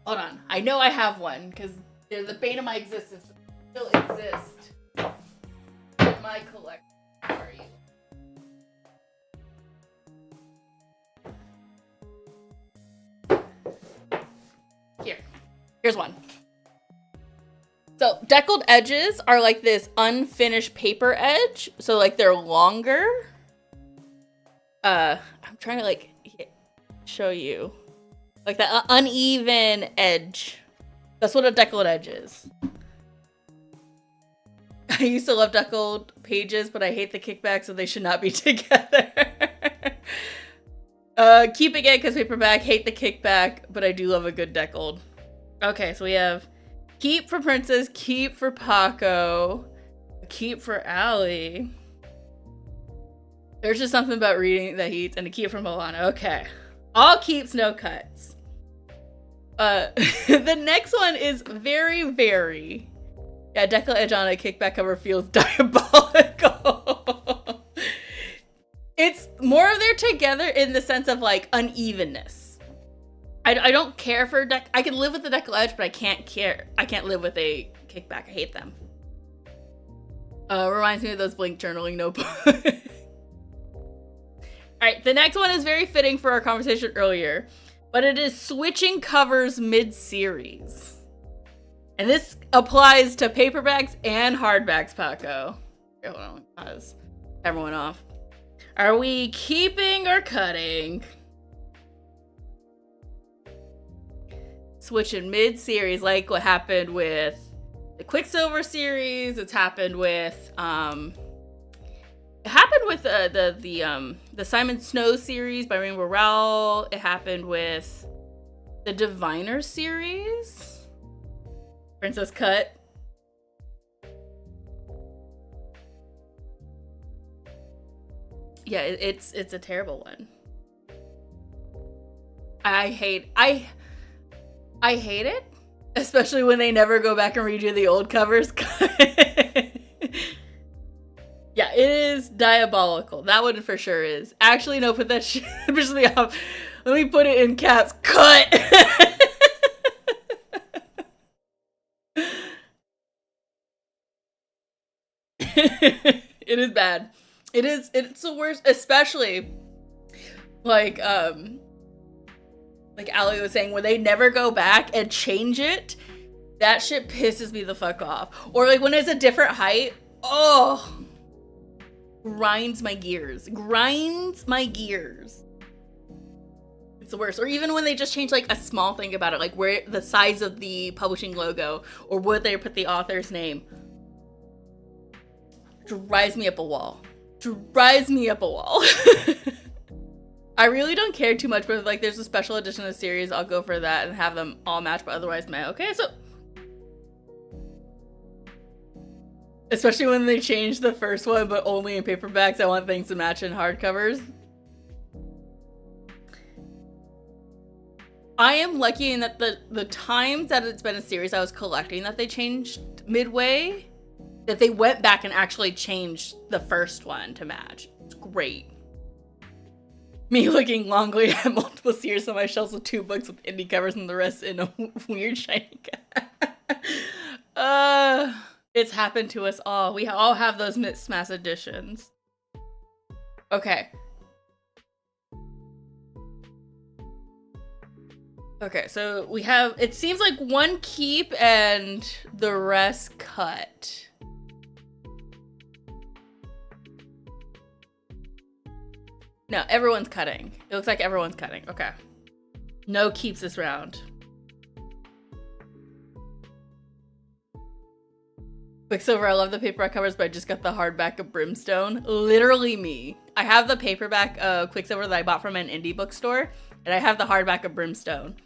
[SPEAKER 1] Hold on. I know I have one because they're the bane of my existence. Still exist in my collection. Where are you? Here's one. So deckled edges are like this unfinished paper edge. So like they're longer. I'm trying to like show you. Like that uneven edge. That's what a deckled edge is. I used to love deckled pages, but I hate the kickback, so they should not be together. Keeping it because paperback, hate the kickback, but I do love a good deckled. Okay, so we have keep for Princess, keep for Paco, keep for Allie. There's just something about reading that he eats, and a keep from Alana. Okay. All keeps, no cuts. The next one is very, very... Yeah, deckled edge on a kickback cover feels diabolical. It's more of they're together in the sense of, like, unevenness. I don't care for I can live with the deckled edge, but I can't live with a kickback. I hate them. Reminds me of those Blink journaling notebooks. Alright, the next one is very fitting for our conversation earlier, but it is switching covers mid-series. And this applies to paperbacks and hardbacks, Paco. Hold on, pause everyone off. Are we keeping or cutting? Switching mid-series, like what happened with the Quicksilver series. It's happened with the Simon Snow series by Rainbow Rowell. It happened with the Diviner series. Princess Cut. Yeah, it's a terrible one. I hate it, especially when they never go back and redo the old covers. Yeah, it is diabolical. That one for sure is. Actually, no, put that shit officially off. Let me put it in caps. Cut! It is bad. It's the worst, especially like Allie was saying, when they never go back and change it, that shit pisses me the fuck off. Or like when it's a different height, oh, grinds my gears. It's the worst. Or even when they just change like a small thing about it, like where the size of the publishing logo or where they put the author's name. Drives me up a wall. I really don't care too much, but if like there's a special edition of the series, I'll go for that and have them all match, but otherwise meh. Okay, so especially when they change the first one, but only in paperbacks, I want things to match in hardcovers. I am lucky in that the times that it's been a series I was collecting that they changed midway, that they went back and actually changed the first one to match. It's great. Me looking longly at multiple series on my shelves with 2 books with indie covers and the rest in a weird shiny it's happened to us all. We all have those mismatch editions. Okay. Okay, so we have, it seems like 1 keep and the rest cut. No, everyone's cutting. It looks like everyone's cutting. Okay. No keeps this round. Quicksilver, I love the paperback covers, but I just got the hardback of Brimstone. Literally me. I have the paperback of Quicksilver that I bought from an indie bookstore, and I have the hardback of Brimstone.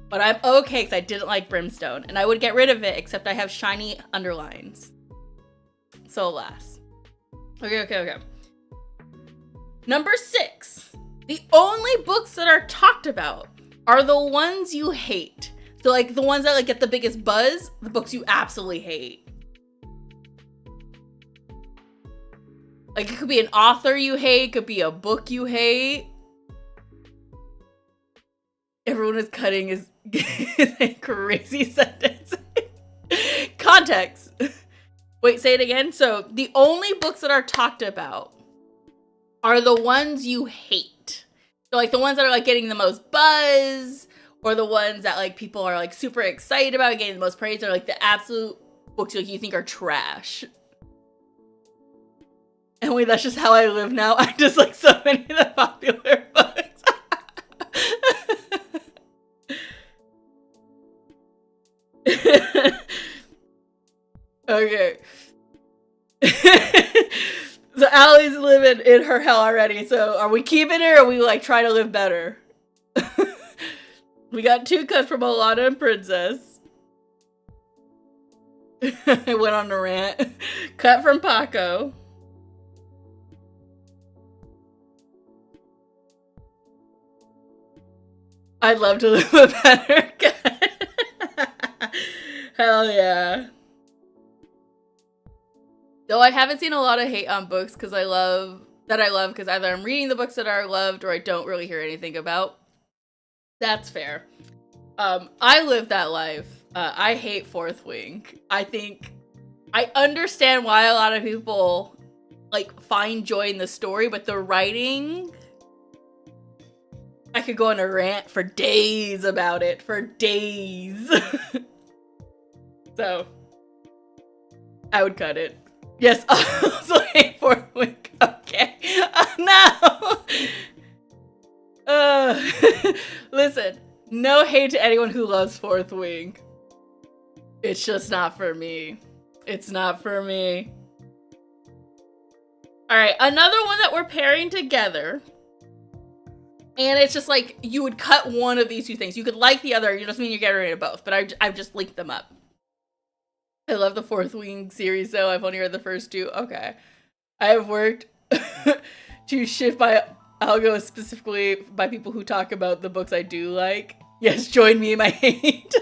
[SPEAKER 1] But I'm okay because I didn't like Brimstone, and I would get rid of it, except I have shiny underlines. So alas. Okay. Number 6. The only books that are talked about are the ones you hate. So like the ones that like get the biggest buzz, the books you absolutely hate. Like it could be an author you hate, it could be a book you hate. Everyone is cutting is a crazy sentence. Context. Wait, say it again. So the only books that are talked about are the ones you hate. So like the ones that are like getting the most buzz, or the ones that like people are like super excited about getting the most praise, are like the absolute books like you think are trash. And wait, that's just how I live now. I just like so many of the popular books. Okay. So Allie's living in her hell already. So are we keeping it or are we like trying to live better? We got 2 cuts from Alana and Princess. I went on a rant. Cut from Paco. I'd love to live a better cut. Hell yeah. Though I haven't seen a lot of hate on books because I love because either I'm reading the books that are loved or I don't really hear anything about. That's fair. I live that life. I hate Fourth Wing. I understand why a lot of people like find joy in the story, but the writing, I could go on a rant for days about it. For days. So I would cut it. Yes, also hate Fourth Wing. Okay. No. Listen, no hate to anyone who loves Fourth Wing. It's just not for me. It's not for me. All right, another one that we're pairing together. And it's just like, you would cut one of these two things. You could like the other, it doesn't mean you're getting rid of both, but I've just linked them up. I love the Fourth Wing series, though. I've only read the first two. Okay. I have worked to shift by algo specifically by people who talk about the books I do like. Yes, join me in my hate.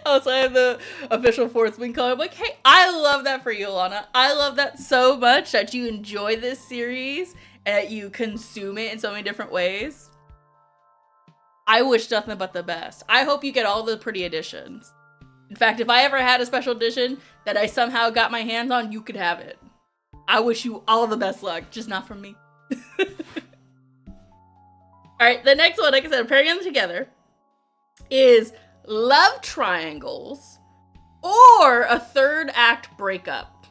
[SPEAKER 1] Also, I have the official Fourth Wing color. I'm like, hey, I love that for you, Alana. I love that so much that you enjoy this series and that you consume it in so many different ways. I wish nothing but the best. I hope you get all the pretty editions. In fact, if I ever had a special edition that I somehow got my hands on, you could have it. I wish you all the best luck, just not from me. Alright, the next one, like I said, I'm pairing them together, is love triangles or a third act breakup.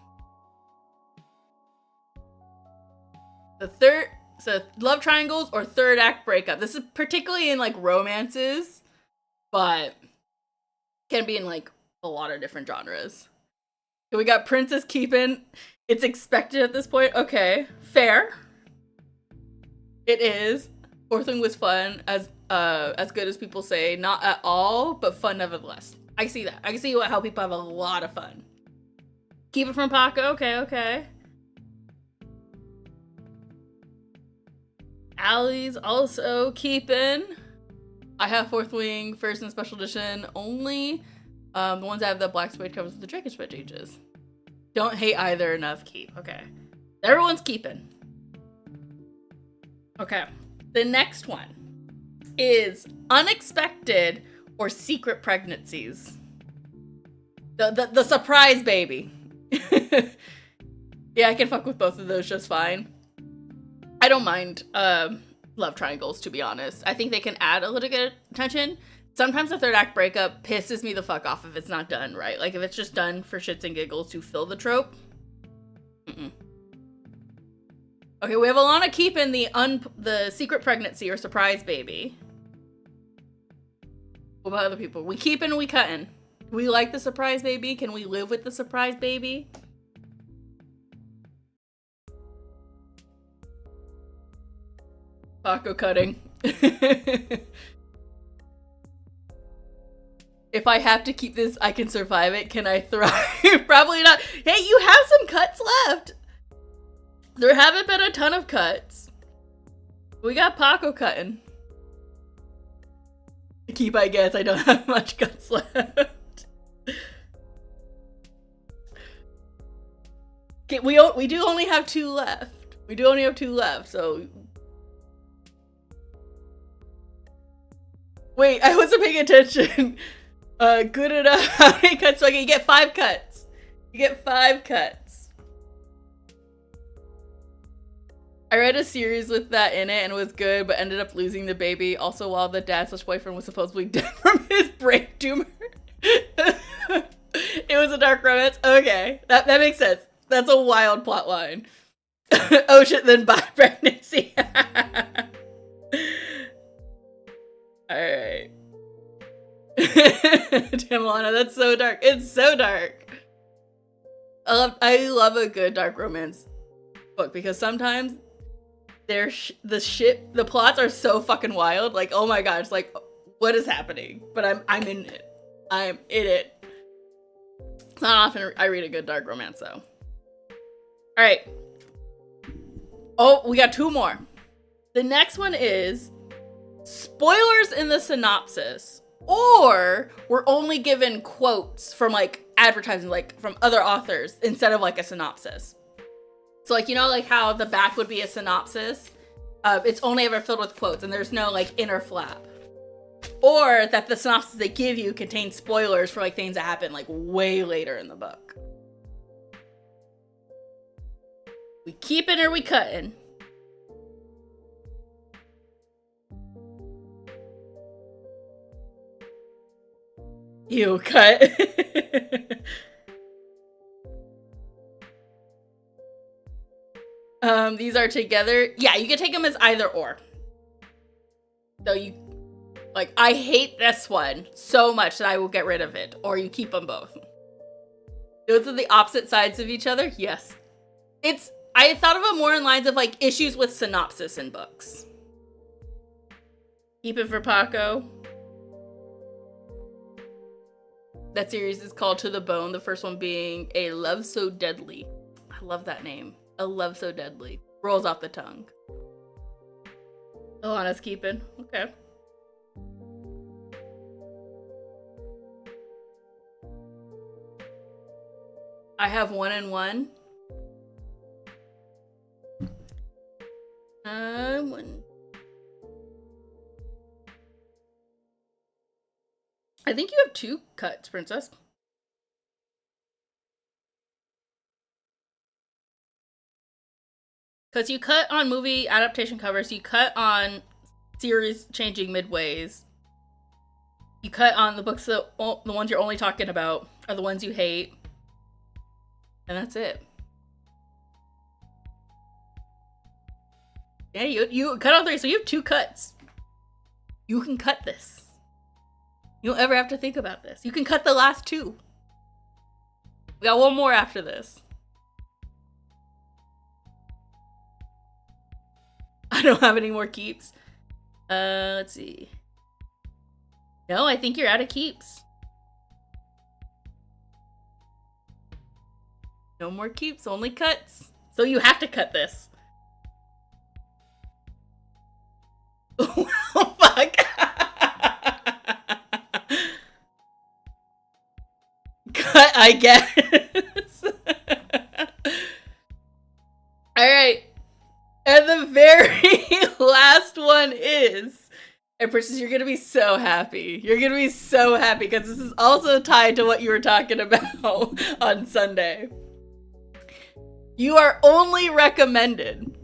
[SPEAKER 1] So love triangles or third act breakup. This is particularly in like romances, but can be in like a lot of different genres. So we got Princess keeping. It's expected at this point. Okay, fair. It is. Fourth Wing was fun, as good as people say. Not at all, but fun nevertheless. I see that. I can see how people have a lot of fun. Keep it from Paco. Okay. Allie's also keeping. I have Fourth Wing first and special edition only. The ones that have the black suede covers with the Dragon Switch ages. Don't hate either enough. Keep. Okay. Everyone's keeping. Okay. The next one is unexpected or secret pregnancies. The surprise baby. Yeah, I can fuck with both of those just fine. I don't mind love triangles, to be honest. I think they can add a little bit of tension. Sometimes the third act breakup pisses me the fuck off if it's not done right. Like if it's just done for shits and giggles to fill the trope. Okay, we have Alana keeping the secret pregnancy or surprise baby. What about other people? We keeping or we cutting? We like the surprise baby? Can we live with the surprise baby? Taco cutting. If I have to keep this, I can survive it. Can I thrive? Probably not. Hey, you have some cuts left. There haven't been a ton of cuts. We got Paco cutting. Keep, I guess. I don't have much cuts left. Okay, we do only have 2 left. We do only have 2 left, so... Wait, I wasn't paying attention. Good enough. How many cuts do I get? You get 5 cuts. You get 5 cuts. I read a series with that in it and it was good, but ended up losing the baby. Also, while the dad/boyfriend was supposedly dead from his brain tumor. It was a dark romance. Okay, that makes sense. That's a wild plot line. Oh shit, then by pregnancy. Alright. Damn, Alana, that's so dark. It's so dark. I love a good dark romance book because sometimes the plots are so fucking wild. Like, oh my gosh, like, what is happening? But I'm in it. I'm in it. It's not often I read a good dark romance, though. Alright. Oh, we got 2 more. The next one is spoilers in the synopsis, or we're only given quotes from like advertising, like from other authors instead of like a synopsis. So like, you know, like how the back would be a synopsis, it's only ever filled with quotes and there's no like inner flap. Or that the synopsis they give you contains spoilers for like things that happen like way later in the book. We keeping or we cutting? You cut. These are together. Yeah, you can take them as either or. So you, like, I hate this one so much that I will get rid of it. Or you keep them both. Those are the opposite sides of each other? Yes. I thought of it more in lines of, like, issues with synopsis in books. Keep it for Paco. That series is called To the Bone, the first one being A Love So Deadly. I love that name. A Love So Deadly. Rolls off the tongue. Alana's keeping. Okay. I have 1 and 1. One. I think you have 2 cuts, Princess. Because you cut on movie adaptation covers, you cut on series changing midways. You cut on the books that the ones you're only talking about are the ones you hate. And that's it. Yeah, you cut on 3, so you have 2 cuts. You can cut this. You don't ever have to think about this. You can cut the last 2. We got 1 more after this. I don't have any more keeps. Let's see. No, I think you're out of keeps. No more keeps, only cuts. So you have to cut this. Oh, fuck. Cut, I guess. Alright. And the very last one is, and Princess, you're gonna be so happy. You're gonna be so happy because this is also tied to what you were talking about on Sunday. You are only recommended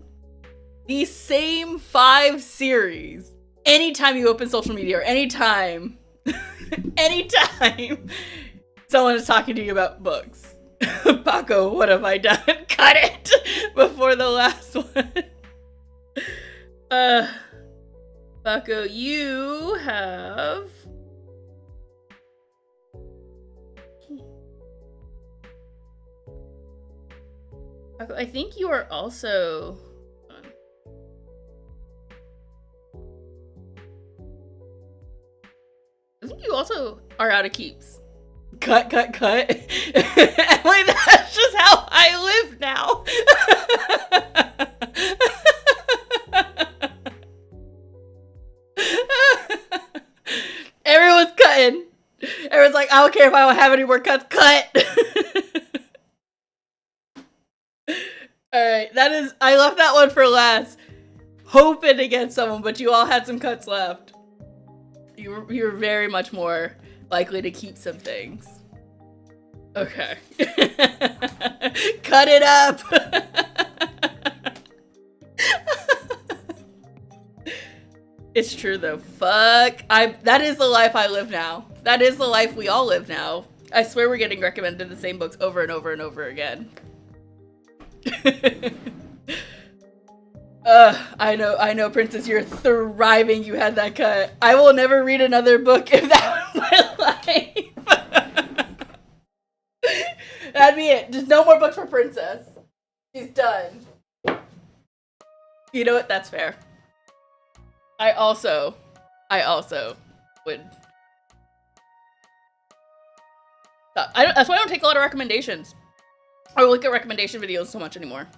[SPEAKER 1] the same 5 series anytime you open social media or anytime someone is talking to you about books. Paco, what have I done? Cut it before the last one. Paco, you have... Paco, I think you are also... I think you also are out of keeps. Cut. Emily, that's just how I live now. Everyone's cutting. Everyone's like, I don't care if I don't have any more cuts. Cut. Alright, I left that one for last. Hoping to get someone, but you all had some cuts left. You're very much more likely to keep some things. Okay. Cut it up! It's true though. Fuck. That is the life I live now. That is the life we all live now. I swear we're getting recommended the same books over and over and over again. I know, Princess, you're thriving you had that cut. I will never read another book if that was my life. That'd be it. Just no more books for Princess. She's done. You know what? That's fair. I also would... that's why I don't take a lot of recommendations. Or look at recommendation videos so much anymore.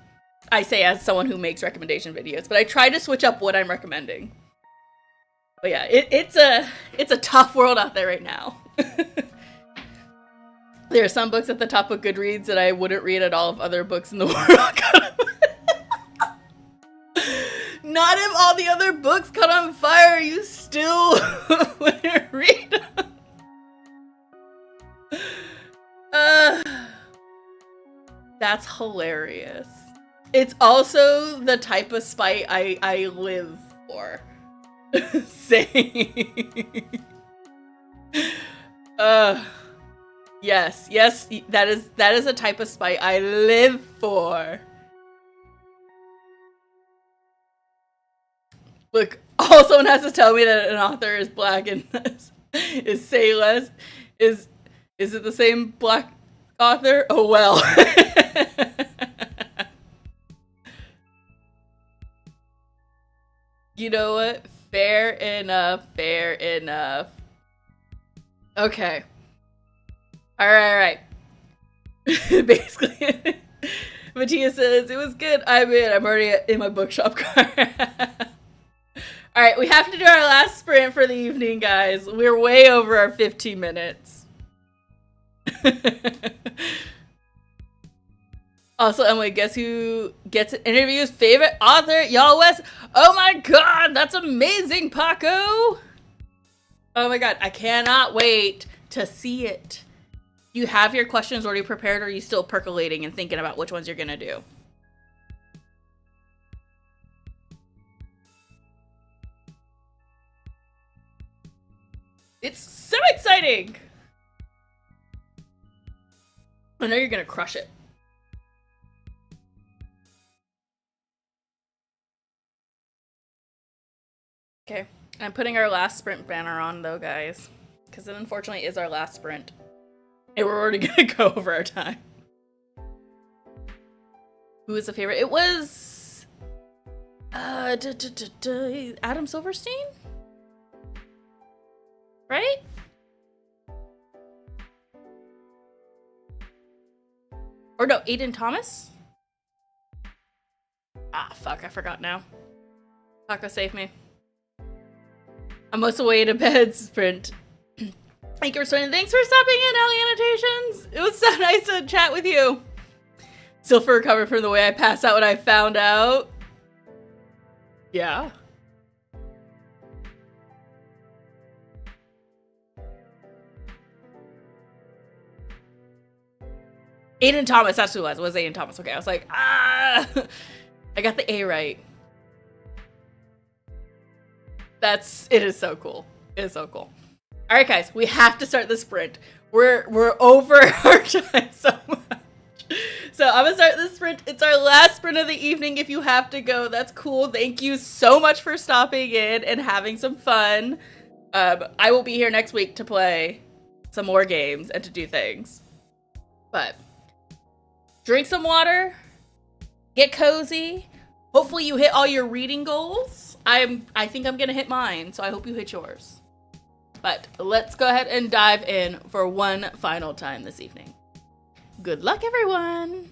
[SPEAKER 1] I say as someone who makes recommendation videos, but I try to switch up what I'm recommending. But yeah, it's a tough world out there right now. There are some books at the top of Goodreads that I wouldn't read at all of other books in the world. Not if all the other books caught on fire, you still wouldn't read them. That's hilarious. It's also the type of spite I live for. Same. Yes, that is a type of spite I live for. Look, all someone has to tell me that an author is black and is say less. Is it the same black author? Oh well. You know what? Fair enough. Fair enough. Okay. Alright, alright. Basically, Mattia says, it was good. I'm in. I'm already in my bookshop car. Alright, we have to do our last sprint for the evening, guys. We're way over our 15 minutes. Also, Emily, guess who gets an interview's favorite author? Y'all West. Oh my god, that's amazing, Paco! Oh my god, I cannot wait to see it. You have your questions already prepared, or are you still percolating and thinking about which ones you're gonna do? It's so exciting! I know you're gonna crush it. Okay, I'm putting our last sprint banner on though, guys, because it unfortunately is our last sprint. And we're already gonna go over our time. Who is a favorite? It was Adam Silverstein? Right? Or no, Aiden Thomas? Ah, fuck, I forgot now. Paco, save me. I'm most away to bed sprint. Thank you for spending. Thanks for stopping in, Ellie Annotations. It was so nice to chat with you. Still for recovery from the way I passed out when I found out. Yeah. Aiden Thomas, that's who it was. It was Aiden Thomas. Okay, I was like, ah. I got the A right. It is so cool. It is so cool. All right, guys, we have to start the sprint. We're over our time so much. So I'm gonna start the sprint. It's our last sprint of the evening. If you have to go, that's cool. Thank you so much for stopping in and having some fun. I will be here next week to play some more games and to do things. But drink some water, get cozy. Hopefully you hit all your reading goals. I think I'm gonna hit mine, so I hope you hit yours. But let's go ahead and dive in for one final time this evening. Good luck, everyone!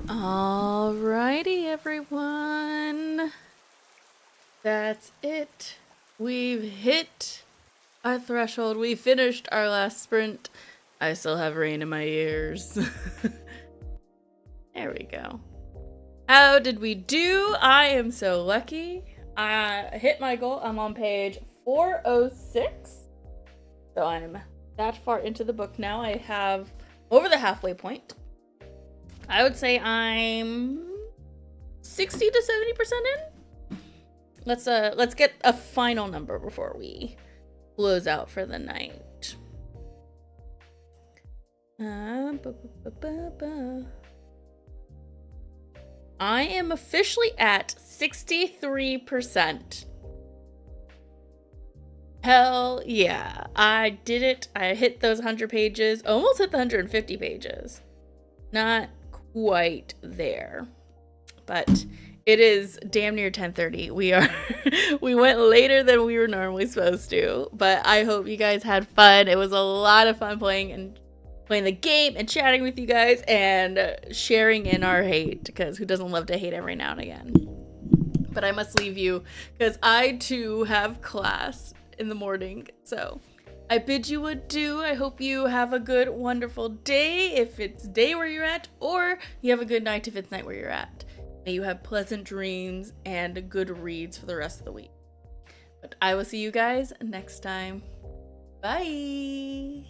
[SPEAKER 1] Alrighty, everyone. That's it. We've hit our threshold. We finished our last sprint. I still have rain in my ears. There we go. How did we do? I am so lucky. I hit my goal. I'm on page 406. So I'm that far into the book now. I have over the halfway point. I would say I'm 60 to 70% in. Let's get a final number before we close out for the night. I am officially at 63%. Hell yeah. I did it. I hit those 100 pages. Almost hit the 150 pages. Not quite there. But it is damn near 10:30. We went later than we were normally supposed to. But I hope you guys had fun. It was a lot of fun playing the game and chatting with you guys and sharing in our hate, because who doesn't love to hate every now and again? But I must leave you because I too have class in the morning. So I bid you adieu. I hope you have a good, wonderful day if it's day where you're at, or you have a good night if it's night where you're at. May you have pleasant dreams and good reads for the rest of the week. But I will see you guys next time. Bye.